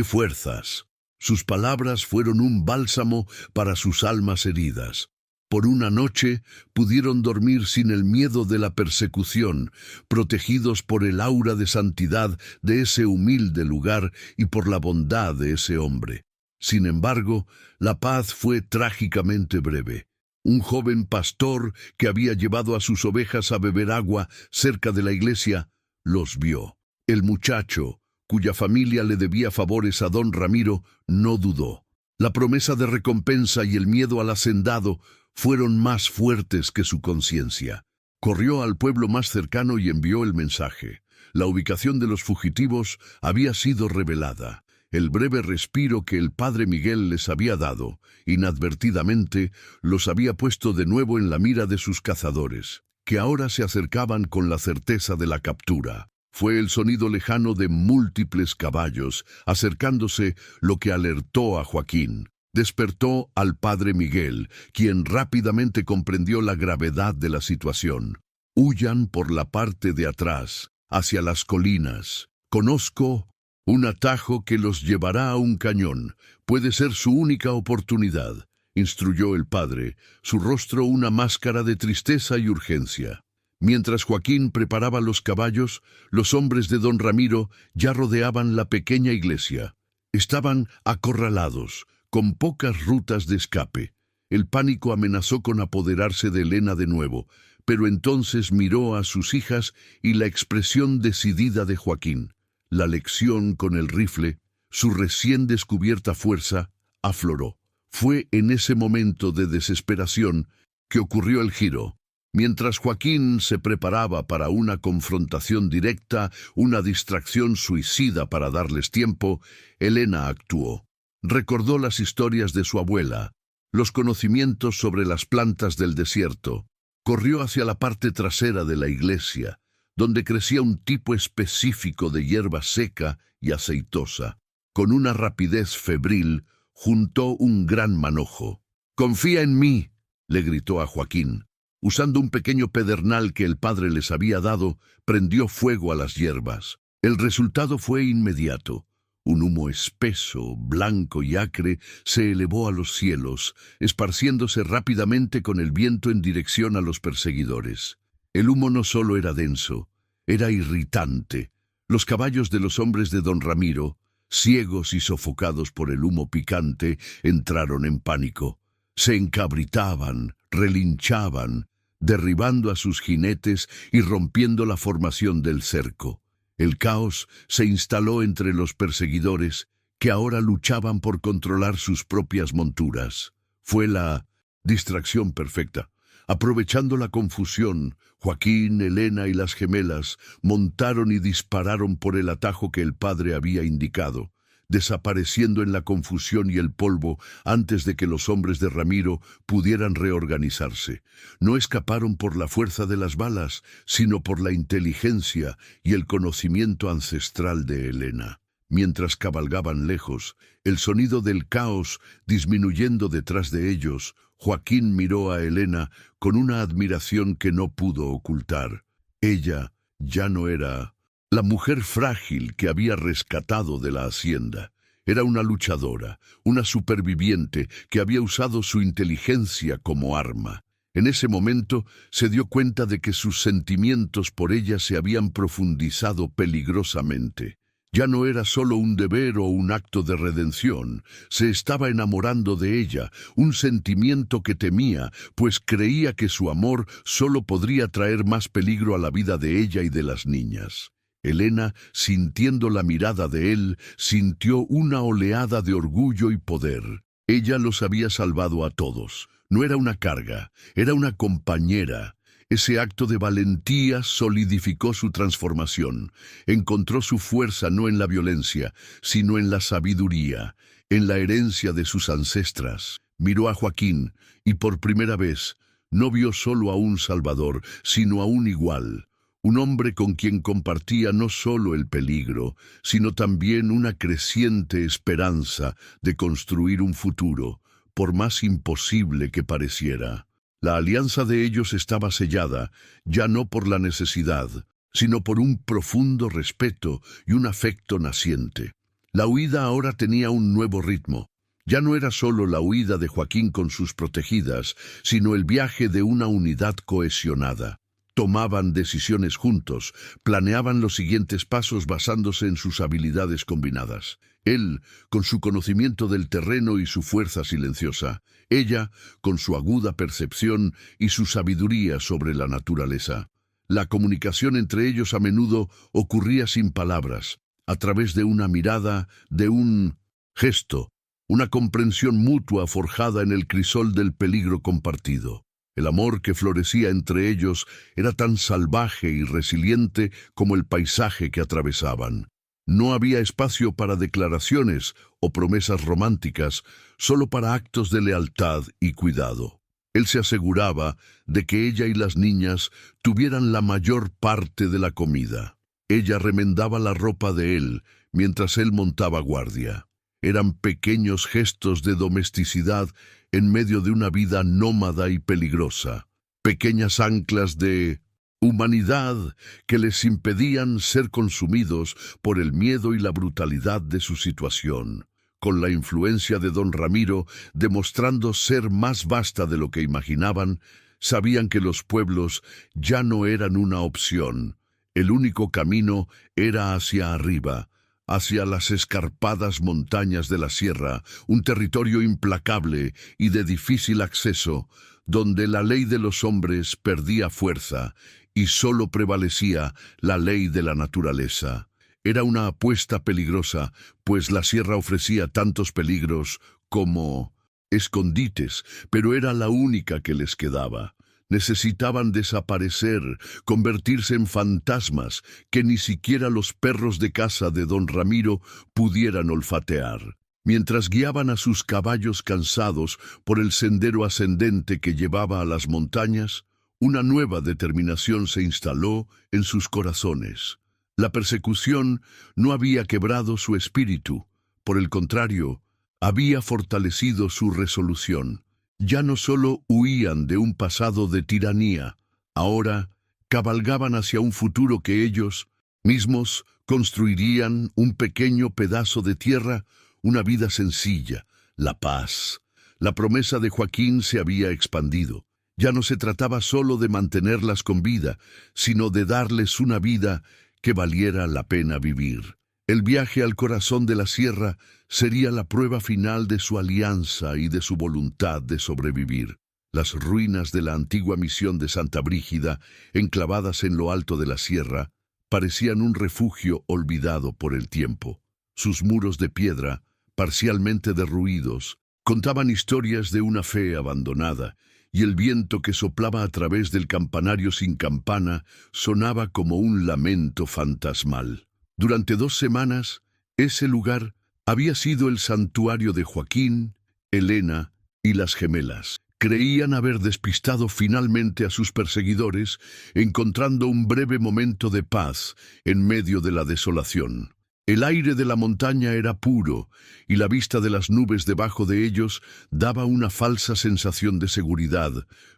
fuerzas. Sus palabras fueron un bálsamo para sus almas heridas. Por una noche pudieron dormir sin el miedo de la persecución, protegidos por el aura de santidad de ese humilde lugar y por la bondad de ese hombre. Sin embargo, la paz fue trágicamente breve. Un joven pastor que había llevado a sus ovejas a beber agua cerca de la iglesia, los vio. El muchacho, cuya familia le debía favores a don Ramiro, no dudó. La promesa de recompensa y el miedo al hacendado fueron más fuertes que su conciencia. Corrió al pueblo más cercano y envió el mensaje. La ubicación de los fugitivos había sido revelada. El breve respiro que el padre Miguel les había dado, inadvertidamente, los había puesto de nuevo en la mira de sus cazadores, que ahora se acercaban con la certeza de la captura. Fue el sonido lejano de múltiples caballos acercándose lo que alertó a Joaquín. Despertó al padre Miguel, quien rápidamente comprendió la gravedad de la situación. Huyan por la parte de atrás, hacia las colinas. Conozco un atajo que los llevará a un cañón. Puede ser su única oportunidad, instruyó el padre, su rostro una máscara de tristeza y urgencia. Mientras Joaquín preparaba los caballos, los hombres de don Ramiro ya rodeaban la pequeña iglesia. Estaban acorralados, con pocas rutas de escape. El pánico amenazó con apoderarse de Elena de nuevo, pero entonces miró a sus hijas y la expresión decidida de Joaquín. La lección con el rifle, su recién descubierta fuerza, afloró. Fue en ese momento de desesperación que ocurrió el giro. Mientras Joaquín se preparaba para una confrontación directa, una distracción suicida para darles tiempo, Elena actuó. Recordó las historias de su abuela, los conocimientos sobre las plantas del desierto. Corrió hacia la parte trasera de la iglesia, donde crecía un tipo específico de hierba seca y aceitosa. Con una rapidez febril, juntó un gran manojo. «Confía en mí», le gritó a Joaquín. Usando un pequeño pedernal que el padre les había dado, prendió fuego a las hierbas. El resultado fue inmediato. Un humo espeso, blanco y acre se elevó a los cielos, esparciéndose rápidamente con el viento en dirección a los perseguidores. El humo no solo era denso, era irritante. Los caballos de los hombres de don Ramiro, ciegos y sofocados por el humo picante, entraron en pánico. Se encabritaban, relinchaban, derribando a sus jinetes y rompiendo la formación del cerco. El caos se instaló entre los perseguidores, que ahora luchaban por controlar sus propias monturas. Fue la distracción perfecta. Aprovechando la confusión, Joaquín, Elena y las gemelas montaron y dispararon por el atajo que el padre había indicado, desapareciendo en la confusión y el polvo antes de que los hombres de Ramiro pudieran reorganizarse. No escaparon por la fuerza de las balas, sino por la inteligencia y el conocimiento ancestral de Elena. Mientras cabalgaban lejos, el sonido del caos disminuyendo detrás de ellos, Joaquín miró a Elena con una admiración que no pudo ocultar. Ella ya no era la mujer frágil que había rescatado de la hacienda. Era una luchadora, una superviviente que había usado su inteligencia como arma. En ese momento se dio cuenta de que sus sentimientos por ella se habían profundizado peligrosamente. Ya no era solo un deber o un acto de redención, se estaba enamorando de ella, un sentimiento que temía, pues creía que su amor solo podría traer más peligro a la vida de ella y de las niñas. Elena, sintiendo la mirada de él, sintió una oleada de orgullo y poder. Ella los había salvado a todos. No era una carga, era una compañera. Ese acto de valentía solidificó su transformación. Encontró su fuerza no en la violencia, sino en la sabiduría, en la herencia de sus ancestras. Miró a Joaquín y por primera vez no vio solo a un salvador, sino a un igual. Un hombre con quien compartía no solo el peligro, sino también una creciente esperanza de construir un futuro, por más imposible que pareciera. La alianza de ellos estaba sellada, ya no por la necesidad, sino por un profundo respeto y un afecto naciente. La huida ahora tenía un nuevo ritmo. Ya no era solo la huida de Joaquín con sus protegidas, sino el viaje de una unidad cohesionada. Tomaban decisiones juntos, planeaban los siguientes pasos basándose en sus habilidades combinadas. Él, con su conocimiento del terreno y su fuerza silenciosa. Ella, con su aguda percepción y su sabiduría sobre la naturaleza. La comunicación entre ellos a menudo ocurría sin palabras, a través de una mirada, de un gesto, una comprensión mutua forjada en el crisol del peligro compartido. El amor que florecía entre ellos era tan salvaje y resiliente como el paisaje que atravesaban. No había espacio para declaraciones o promesas románticas, solo para actos de lealtad y cuidado. Él se aseguraba de que ella y las niñas tuvieran la mayor parte de la comida. Ella remendaba la ropa de él mientras él montaba guardia. Eran pequeños gestos de domesticidad en medio de una vida nómada y peligrosa. Pequeñas anclas de humanidad que les impedían ser consumidos por el miedo y la brutalidad de su situación. Con la influencia de don Ramiro demostrando ser más vasta de lo que imaginaban, sabían que los pueblos ya no eran una opción. El único camino era hacia arriba, hacia las escarpadas montañas de la sierra, un territorio implacable y de difícil acceso, donde la ley de los hombres perdía fuerza y solo prevalecía la ley de la naturaleza. Era una apuesta peligrosa, pues la sierra ofrecía tantos peligros como escondites, pero era la única que les quedaba. Necesitaban desaparecer, convertirse en fantasmas que ni siquiera los perros de caza de don Ramiro pudieran olfatear. Mientras guiaban a sus caballos cansados por el sendero ascendente que llevaba a las montañas, una nueva determinación se instaló en sus corazones. La persecución no había quebrado su espíritu, por el contrario, había fortalecido su resolución. Ya no solo huían de un pasado de tiranía, ahora cabalgaban hacia un futuro que ellos mismos construirían, un pequeño pedazo de tierra, una vida sencilla, la paz. La promesa de Joaquín se había expandido. Ya no se trataba solo de mantenerlas con vida, sino de darles una vida que valiera la pena vivir. El viaje al corazón de la sierra sería la prueba final de su alianza y de su voluntad de sobrevivir. Las ruinas de la antigua misión de Santa Brígida, enclavadas en lo alto de la sierra, parecían un refugio olvidado por el tiempo. Sus muros de piedra, parcialmente derruidos, contaban historias de una fe abandonada, y el viento que soplaba a través del campanario sin campana sonaba como un lamento fantasmal. Durante 2 semanas, ese lugar había sido el santuario de Joaquín, Elena y las gemelas. Creían haber despistado finalmente a sus perseguidores, encontrando un breve momento de paz en medio de la desolación. El aire de la montaña era puro, y la vista de las nubes debajo de ellos daba una falsa sensación de seguridad,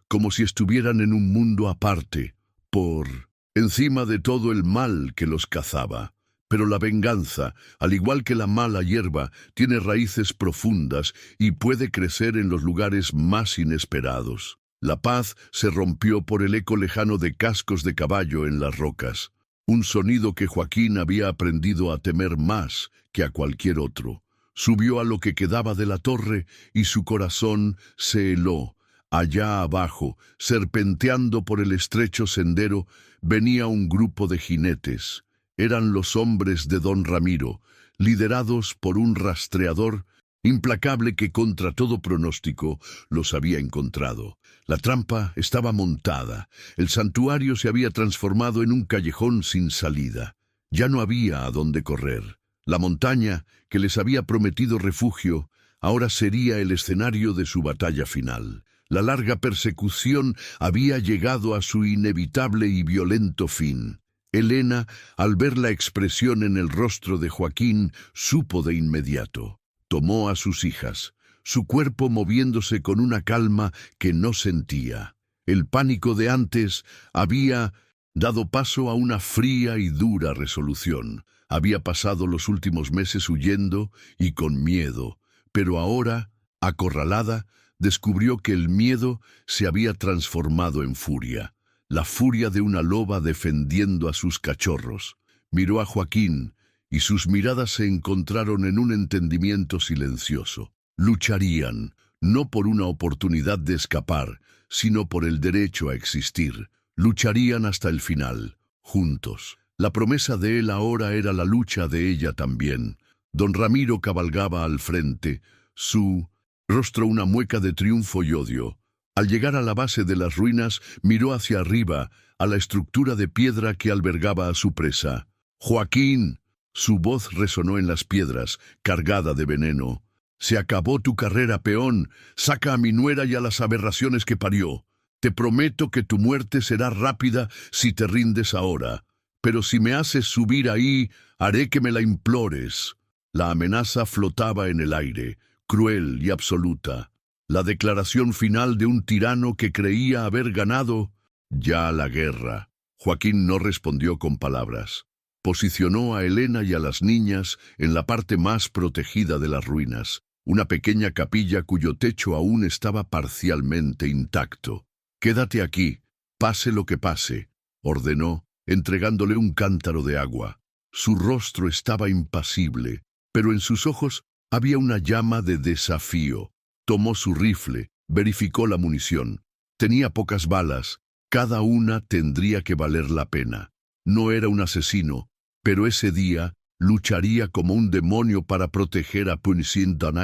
como si estuvieran en un mundo aparte, por encima de todo el mal que los cazaba. Pero la venganza, al igual que la mala hierba, tiene raíces profundas y puede crecer en los lugares más inesperados. La paz se rompió por el eco lejano de cascos de caballo en las rocas, un sonido que Joaquín había aprendido a temer más que a cualquier otro. Subió a lo que quedaba de la torre y su corazón se heló. Allá abajo, serpenteando por el estrecho sendero, venía un grupo de jinetes. Eran los hombres de don Ramiro, liderados por un rastreador implacable que contra todo pronóstico los había encontrado. La trampa estaba montada. El santuario se había transformado en un callejón sin salida. Ya no había a dónde correr. La montaña, que les había prometido refugio, ahora sería el escenario de su batalla final. La larga persecución había llegado a su inevitable y violento fin. Elena, al ver la expresión en el rostro de Joaquín, supo de inmediato. Tomó a sus hijas, su cuerpo moviéndose con una calma que no sentía. El pánico de antes había dado paso a una fría y dura resolución. Había pasado los últimos meses huyendo y con miedo, pero ahora, acorralada, descubrió que el miedo se había transformado en furia. La furia de una loba defendiendo a sus cachorros. Miró a Joaquín y sus miradas se encontraron en un entendimiento silencioso. Lucharían, no por una oportunidad de escapar, sino por el derecho a existir. Lucharían hasta el final, juntos. La promesa de él ahora era la lucha de ella también. Don Ramiro cabalgaba al frente, su rostro una mueca de triunfo y odio. Al llegar a la base de las ruinas, miró hacia arriba, a la estructura de piedra que albergaba a su presa. «Joaquín», su voz resonó en las piedras, cargada de veneno. «Se acabó tu carrera, peón. Saca a mi nuera y a las aberraciones que parió. Te prometo que tu muerte será rápida si te rindes ahora. Pero si me haces subir ahí, haré que me la implores». La amenaza flotaba en el aire, cruel y absoluta. La declaración final de un tirano que creía haber ganado ya la guerra. Joaquín no respondió con palabras. Posicionó a Elena y a las niñas en la parte más protegida de las ruinas, una pequeña capilla cuyo techo aún estaba parcialmente intacto. «Quédate aquí, pase lo que pase», ordenó, entregándole un cántaro de agua. Su rostro estaba impasible, pero en sus ojos había una llama de desafío. Tomó su rifle, verificó la munición. Tenía pocas balas, cada una tendría que valer la pena. No era un asesino, pero ese día lucharía como un demonio para proteger a Punisintana,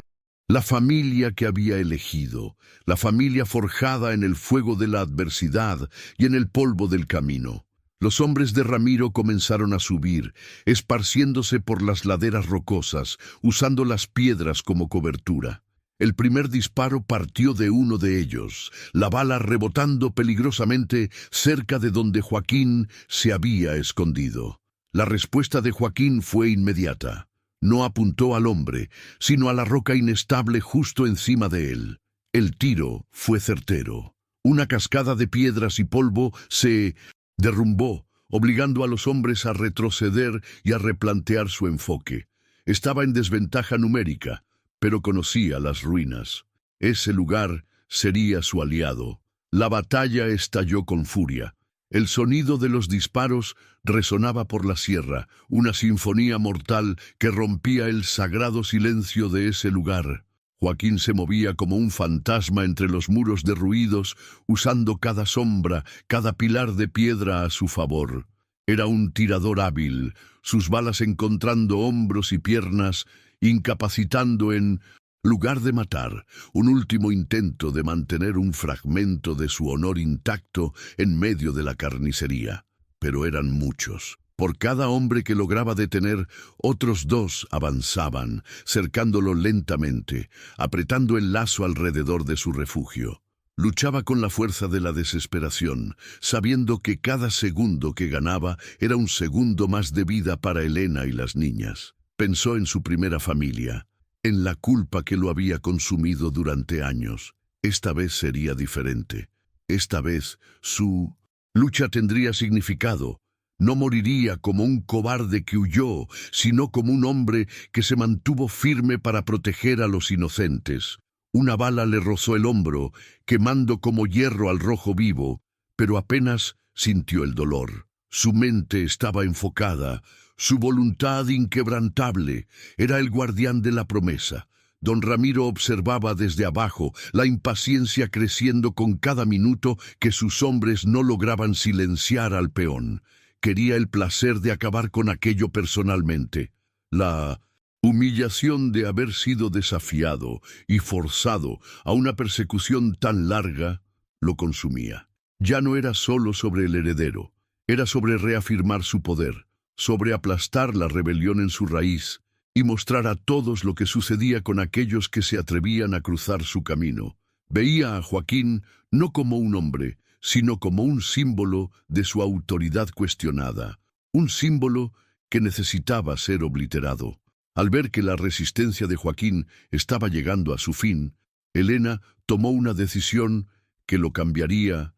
la familia que había elegido, la familia forjada en el fuego de la adversidad y en el polvo del camino. Los hombres de Ramiro comenzaron a subir, esparciéndose por las laderas rocosas, usando las piedras como cobertura. El primer disparo partió de uno de ellos, la bala rebotando peligrosamente cerca de donde Joaquín se había escondido. La respuesta de Joaquín fue inmediata. No apuntó al hombre, sino a la roca inestable justo encima de él. El tiro fue certero. Una cascada de piedras y polvo se derrumbó, obligando a los hombres a retroceder y a replantear su enfoque. Estaba en desventaja numérica, pero conocía las ruinas. Ese lugar sería su aliado. La batalla estalló con furia. El sonido de los disparos resonaba por la sierra, una sinfonía mortal que rompía el sagrado silencio de ese lugar. Joaquín se movía como un fantasma entre los muros derruidos, usando cada sombra, cada pilar de piedra a su favor. Era un tirador hábil, sus balas encontrando hombros y piernas, incapacitando en lugar de matar, un último intento de mantener un fragmento de su honor intacto en medio de la carnicería. Pero eran muchos. Por cada hombre que lograba detener, otros dos avanzaban, cercándolo lentamente, apretando el lazo alrededor de su refugio. Luchaba con la fuerza de la desesperación, sabiendo que cada segundo que ganaba era un segundo más de vida para Elena y las niñas. Pensó en su primera familia, en la culpa que lo había consumido durante años. Esta vez sería diferente. Esta vez su lucha tendría significado. No moriría como un cobarde que huyó, sino como un hombre que se mantuvo firme para proteger a los inocentes. Una bala le rozó el hombro, quemando como hierro al rojo vivo, pero apenas sintió el dolor. Su mente estaba enfocada, su voluntad inquebrantable. Era el guardián de la promesa. Don Ramiro observaba desde abajo, la impaciencia creciendo con cada minuto que sus hombres no lograban silenciar al peón. Quería el placer de acabar con aquello personalmente. La humillación de haber sido desafiado y forzado a una persecución tan larga lo consumía. Ya no era solo sobre el heredero, era sobre reafirmar su poder, sobre aplastar la rebelión en su raíz y mostrar a todos lo que sucedía con aquellos que se atrevían a cruzar su camino. Veía a Joaquín no como un hombre, sino como un símbolo de su autoridad cuestionada, un símbolo que necesitaba ser obliterado. Al ver que la resistencia de Joaquín estaba llegando a su fin, Elena tomó una decisión que lo cambiaría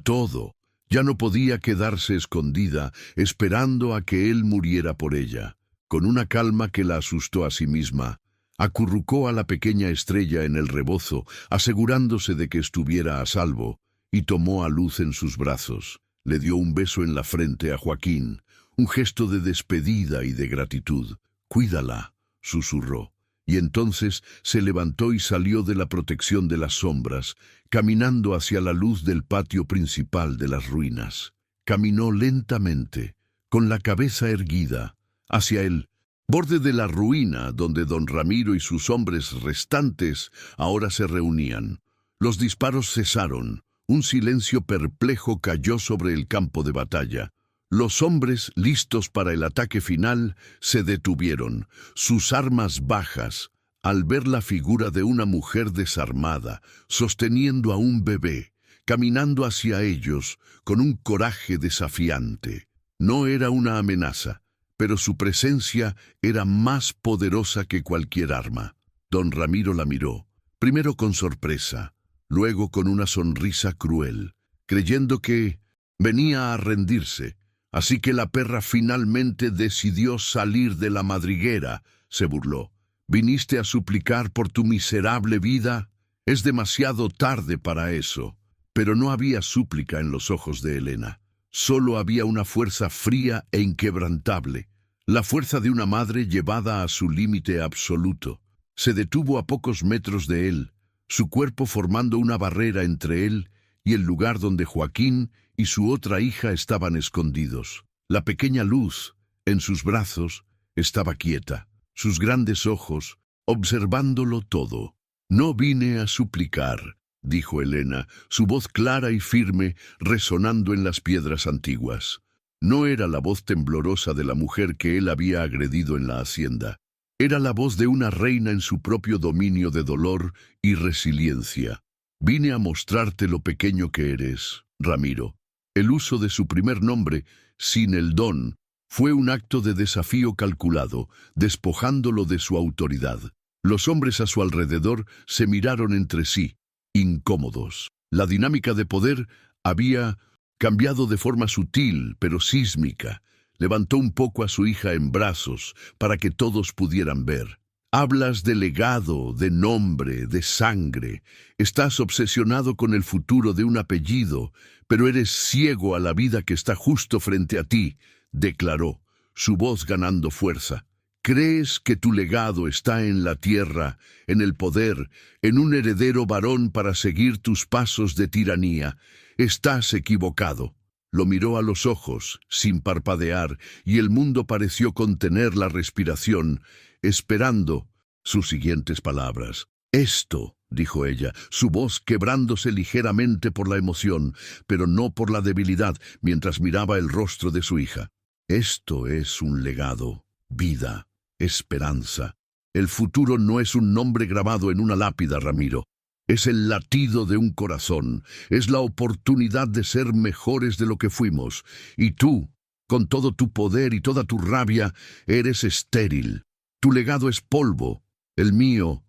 todo. Ya no podía quedarse escondida, esperando a que él muriera por ella. Con una calma que la asustó a sí misma, acurrucó a la pequeña estrella en el rebozo, asegurándose de que estuviera a salvo, y tomó a Luz en sus brazos. Le dio un beso en la frente a Joaquín, un gesto de despedida y de gratitud. «Cuídala», susurró, y entonces se levantó y salió de la protección de las sombras, caminando hacia la luz del patio principal de las ruinas. Caminó lentamente, con la cabeza erguida, hacia el borde de la ruina donde don Ramiro y sus hombres restantes ahora se reunían. Los disparos cesaron, un silencio perplejo cayó sobre el campo de batalla. Los hombres, listos para el ataque final, se detuvieron, sus armas bajas, al ver la figura de una mujer desarmada, sosteniendo a un bebé, caminando hacia ellos con un coraje desafiante. No era una amenaza, pero su presencia era más poderosa que cualquier arma. Don Ramiro la miró, primero con sorpresa, luego con una sonrisa cruel, creyendo que venía a rendirse. Así que la perra finalmente decidió salir de la madriguera, se burló. ¿Viniste a suplicar por tu miserable vida? Es demasiado tarde para eso. Pero no había súplica en los ojos de Elena. Solo había una fuerza fría e inquebrantable. La fuerza de una madre llevada a su límite absoluto. Se detuvo a pocos metros de él, su cuerpo formando una barrera entre él y el lugar donde Joaquín y su otra hija estaban escondidos. La pequeña Luz, en sus brazos, estaba quieta, sus grandes ojos, observándolo todo. «No vine a suplicar», dijo Elena, su voz clara y firme, resonando en las piedras antiguas. No era la voz temblorosa de la mujer que él había agredido en la hacienda. Era la voz de una reina en su propio dominio de dolor y resiliencia. «Vine a mostrarte lo pequeño que eres, Ramiro». El uso de su primer nombre, sin el don, fue un acto de desafío calculado, despojándolo de su autoridad. Los hombres a su alrededor se miraron entre sí, incómodos. La dinámica de poder había cambiado de forma sutil, pero sísmica. Levantó un poco a su hija en brazos para que todos pudieran ver. «Hablas de legado, de nombre, de sangre. Estás obsesionado con el futuro de un apellido, pero eres ciego a la vida que está justo frente a ti», declaró, su voz ganando fuerza. «Crees que tu legado está en la tierra, en el poder, en un heredero varón para seguir tus pasos de tiranía. Estás equivocado». Lo miró a los ojos, sin parpadear, y el mundo pareció contener la respiración, esperando sus siguientes palabras. «Esto», dijo ella, su voz quebrándose ligeramente por la emoción, pero no por la debilidad, mientras miraba el rostro de su hija. «Esto es un legado, vida, esperanza. El futuro no es un nombre grabado en una lápida, Ramiro. Es el latido de un corazón, es la oportunidad de ser mejores de lo que fuimos. Y tú, con todo tu poder y toda tu rabia, eres estéril. Tu legado es polvo. El mío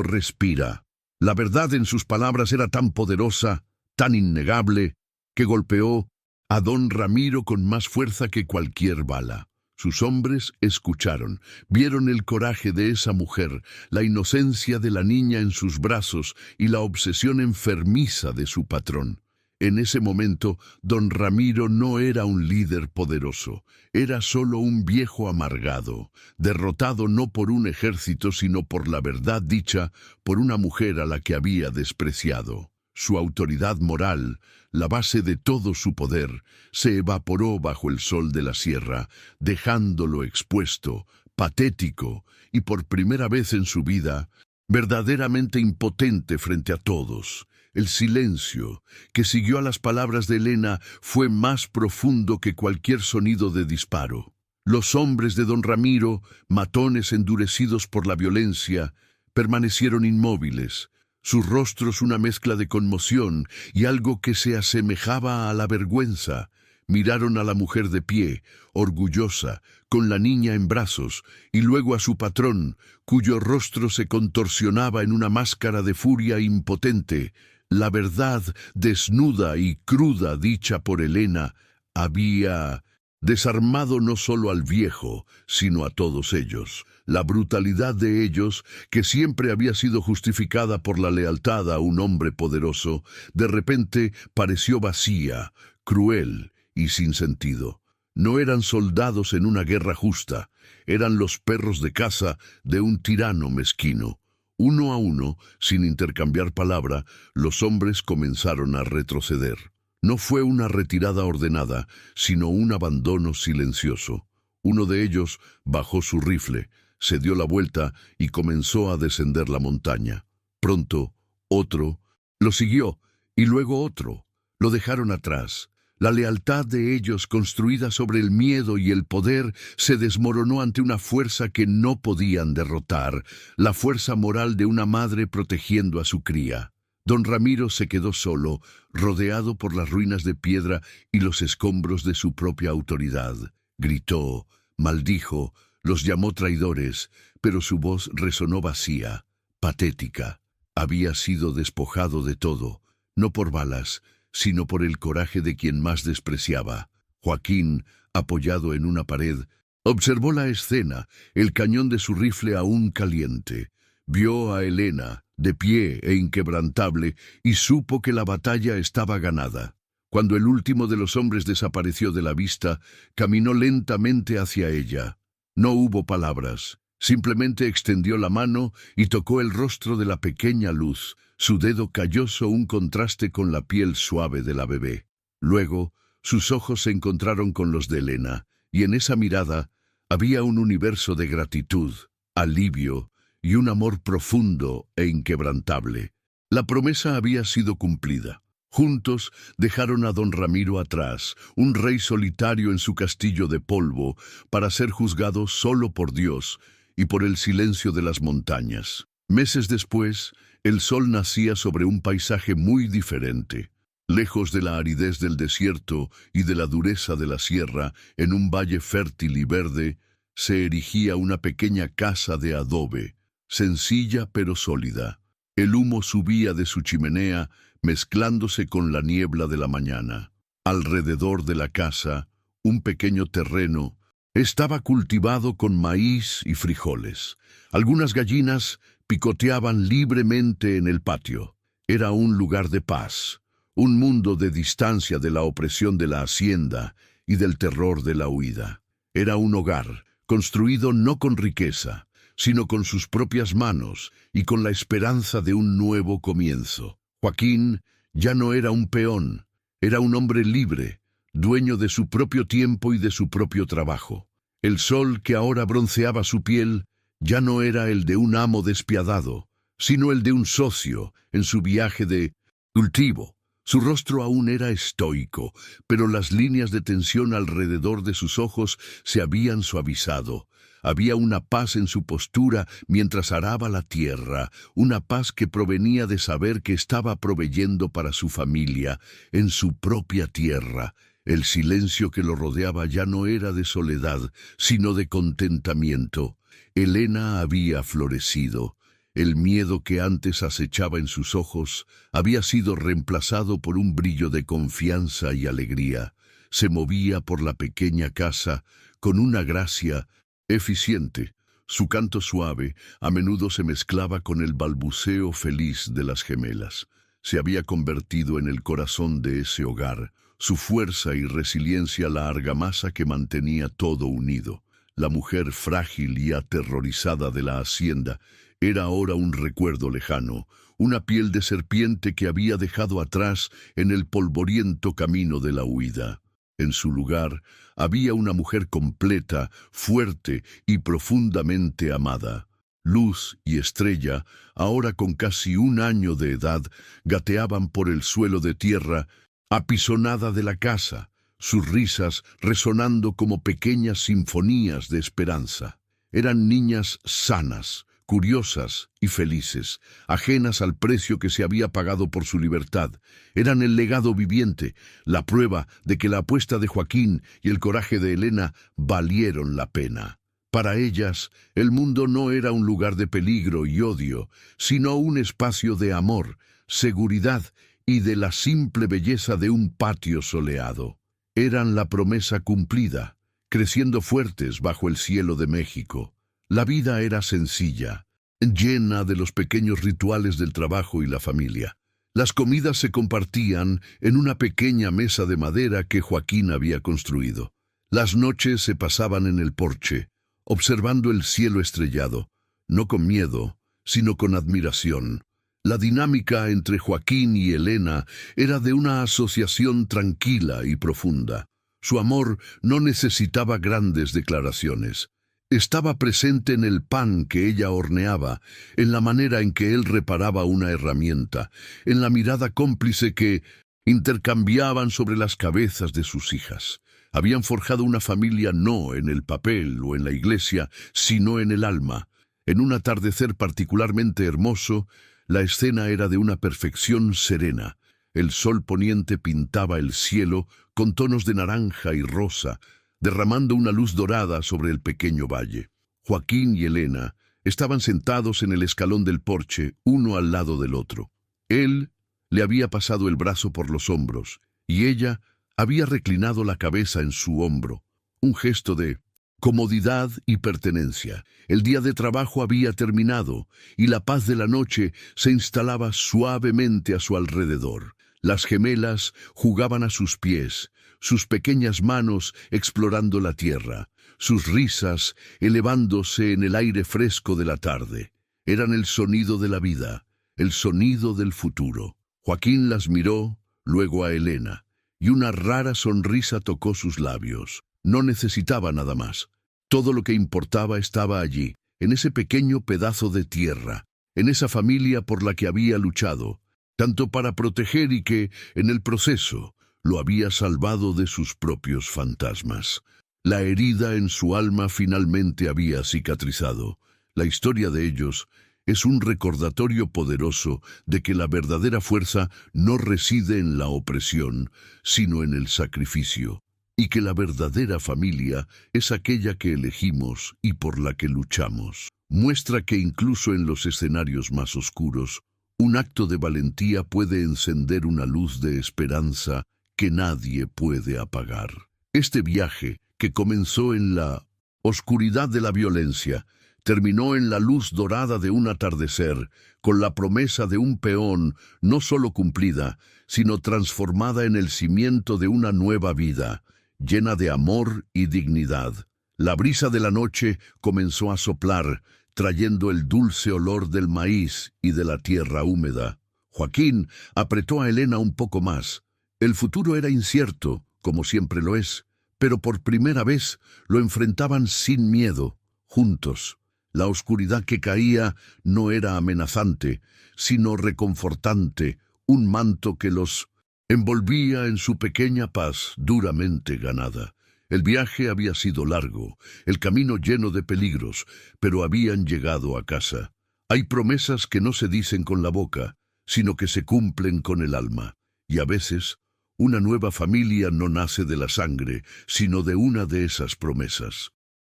respira». La verdad en sus palabras era tan poderosa, tan innegable, que golpeó a don Ramiro con más fuerza que cualquier bala. Sus hombres escucharon, vieron el coraje de esa mujer, la inocencia de la niña en sus brazos y la obsesión enfermiza de su patrón. En ese momento, don Ramiro no era un líder poderoso, era solo un viejo amargado, derrotado no por un ejército sino por la verdad dicha por una mujer a la que había despreciado. Su autoridad moral, la base de todo su poder, se evaporó bajo el sol de la sierra, dejándolo expuesto, patético y por primera vez en su vida, verdaderamente impotente frente a todos. El silencio que siguió a las palabras de Elena fue más profundo que cualquier sonido de disparo. Los hombres de don Ramiro, matones endurecidos por la violencia, permanecieron inmóviles, sus rostros una mezcla de conmoción y algo que se asemejaba a la vergüenza. Miraron a la mujer de pie, orgullosa, con la niña en brazos, y luego a su patrón, cuyo rostro se contorsionaba en una máscara de furia impotente. La verdad, desnuda y cruda dicha por Elena, había desarmado no solo al viejo, sino a todos ellos. La brutalidad de ellos, que siempre había sido justificada por la lealtad a un hombre poderoso, de repente pareció vacía, cruel y sin sentido. No eran soldados en una guerra justa, eran los perros de caza de un tirano mezquino. Uno a uno, sin intercambiar palabra, los hombres comenzaron a retroceder. No fue una retirada ordenada, sino un abandono silencioso. Uno de ellos bajó su rifle, se dio la vuelta y comenzó a descender la montaña. Pronto, otro lo siguió, y luego otro. Lo dejaron atrás. La lealtad de ellos, construida sobre el miedo y el poder, se desmoronó ante una fuerza que no podían derrotar, la fuerza moral de una madre protegiendo a su cría. Don Ramiro se quedó solo, rodeado por las ruinas de piedra y los escombros de su propia autoridad. Gritó, maldijo, los llamó traidores, pero su voz resonó vacía, patética. Había sido despojado de todo, no por balas, sino por el coraje de quien más despreciaba. Joaquín, apoyado en una pared, observó la escena, el cañón de su rifle aún caliente. Vio a Elena, de pie e inquebrantable, y supo que la batalla estaba ganada. Cuando el último de los hombres desapareció de la vista, caminó lentamente hacia ella. No hubo palabras, simplemente extendió la mano y tocó el rostro de la pequeña Luz. Su dedo calloso un contraste con la piel suave de la bebé. Luego, sus ojos se encontraron con los de Elena, y en esa mirada había un universo de gratitud, alivio y un amor profundo e inquebrantable. La promesa había sido cumplida. Juntos dejaron a don Ramiro atrás, un rey solitario en su castillo de polvo, para ser juzgado solo por Dios y por el silencio de las montañas. Meses después, el sol nacía sobre un paisaje muy diferente. Lejos de la aridez del desierto y de la dureza de la sierra, en un valle fértil y verde, se erigía una pequeña casa de adobe, sencilla pero sólida. El humo subía de su chimenea, mezclándose con la niebla de la mañana. Alrededor de la casa, un pequeño terreno estaba cultivado con maíz y frijoles. Algunas gallinas picoteaban libremente en el patio. Era un lugar de paz, un mundo de distancia de la opresión de la hacienda y del terror de la huida. Era un hogar, construido no con riqueza, sino con sus propias manos y con la esperanza de un nuevo comienzo. Joaquín ya no era un peón, era un hombre libre, dueño de su propio tiempo y de su propio trabajo. El sol que ahora bronceaba su piel ya no era el de un amo despiadado, sino el de un socio en su viaje de cultivo. Su rostro aún era estoico, pero las líneas de tensión alrededor de sus ojos se habían suavizado. Había una paz en su postura mientras araba la tierra, una paz que provenía de saber que estaba proveyendo para su familia, en su propia tierra. El silencio que lo rodeaba ya no era de soledad, sino de contentamiento. Elena había florecido. El miedo que antes acechaba en sus ojos había sido reemplazado por un brillo de confianza y alegría. Se movía por la pequeña casa con una gracia eficiente. Su canto suave a menudo se mezclaba con el balbuceo feliz de las gemelas. Se había convertido en el corazón de ese hogar, su fuerza y resiliencia la argamasa que mantenía todo unido. La mujer frágil y aterrorizada de la hacienda era ahora un recuerdo lejano, una piel de serpiente que había dejado atrás en el polvoriento camino de la huida. En su lugar había una mujer completa, fuerte y profundamente amada. Luz y Estrella, ahora con casi 1 año de edad, gateaban por el suelo de tierra apisonada de la casa, sus risas resonando como pequeñas sinfonías de esperanza. Eran niñas sanas, curiosas y felices, ajenas al precio que se había pagado por su libertad. Eran el legado viviente, la prueba de que la apuesta de Joaquín y el coraje de Elena valieron la pena. Para ellas, el mundo no era un lugar de peligro y odio, sino un espacio de amor, seguridad y de la simple belleza de un patio soleado. Eran la promesa cumplida, creciendo fuertes bajo el cielo de México. La vida era sencilla, llena de los pequeños rituales del trabajo y la familia. Las comidas se compartían en una pequeña mesa de madera que Joaquín había construido. Las noches se pasaban en el porche, observando el cielo estrellado, no con miedo, sino con admiración. La dinámica entre Joaquín y Elena era de una asociación tranquila y profunda. Su amor no necesitaba grandes declaraciones. Estaba presente en el pan que ella horneaba, en la manera en que él reparaba una herramienta, en la mirada cómplice que intercambiaban sobre las cabezas de sus hijas. Habían forjado una familia no en el papel o en la iglesia, sino en el alma. En un atardecer particularmente hermoso, la escena era de una perfección serena. El sol poniente pintaba el cielo con tonos de naranja y rosa, derramando una luz dorada sobre el pequeño valle. Joaquín y Elena estaban sentados en el escalón del porche, uno al lado del otro. Él le había pasado el brazo por los hombros, y ella había reclinado la cabeza en su hombro, un gesto de comodidad y pertenencia. El día de trabajo había terminado, y la paz de la noche se instalaba suavemente a su alrededor. Las gemelas jugaban a sus pies, sus pequeñas manos explorando la tierra, sus risas elevándose en el aire fresco de la tarde. Eran el sonido de la vida, el sonido del futuro. Joaquín las miró, luego a Elena, y una rara sonrisa tocó sus labios. No necesitaba nada más. Todo lo que importaba estaba allí, en ese pequeño pedazo de tierra, en esa familia por la que había luchado, tanto para proteger y que, en el proceso, lo había salvado de sus propios fantasmas. La herida en su alma finalmente había cicatrizado. La historia de ellos es un recordatorio poderoso de que la verdadera fuerza no reside en la opresión, sino en el sacrificio, y que la verdadera familia es aquella que elegimos y por la que luchamos. Muestra que incluso en los escenarios más oscuros, un acto de valentía puede encender una luz de esperanza que nadie puede apagar. Este viaje, que comenzó en la oscuridad de la violencia, terminó en la luz dorada de un atardecer, con la promesa de un peón no solo cumplida, sino transformada en el cimiento de una nueva vida, llena de amor y dignidad. La brisa de la noche comenzó a soplar, trayendo el dulce olor del maíz y de la tierra húmeda. Joaquín apretó a Elena un poco más. El futuro era incierto, como siempre lo es, pero por primera vez lo enfrentaban sin miedo, juntos. La oscuridad que caía no era amenazante, sino reconfortante, un manto que los envolvía en su pequeña paz duramente ganada. El viaje había sido largo, el camino lleno de peligros, pero habían llegado a casa. Hay promesas que no se dicen con la boca, sino que se cumplen con el alma, y a veces una nueva familia no nace de la sangre, sino de una de esas promesas.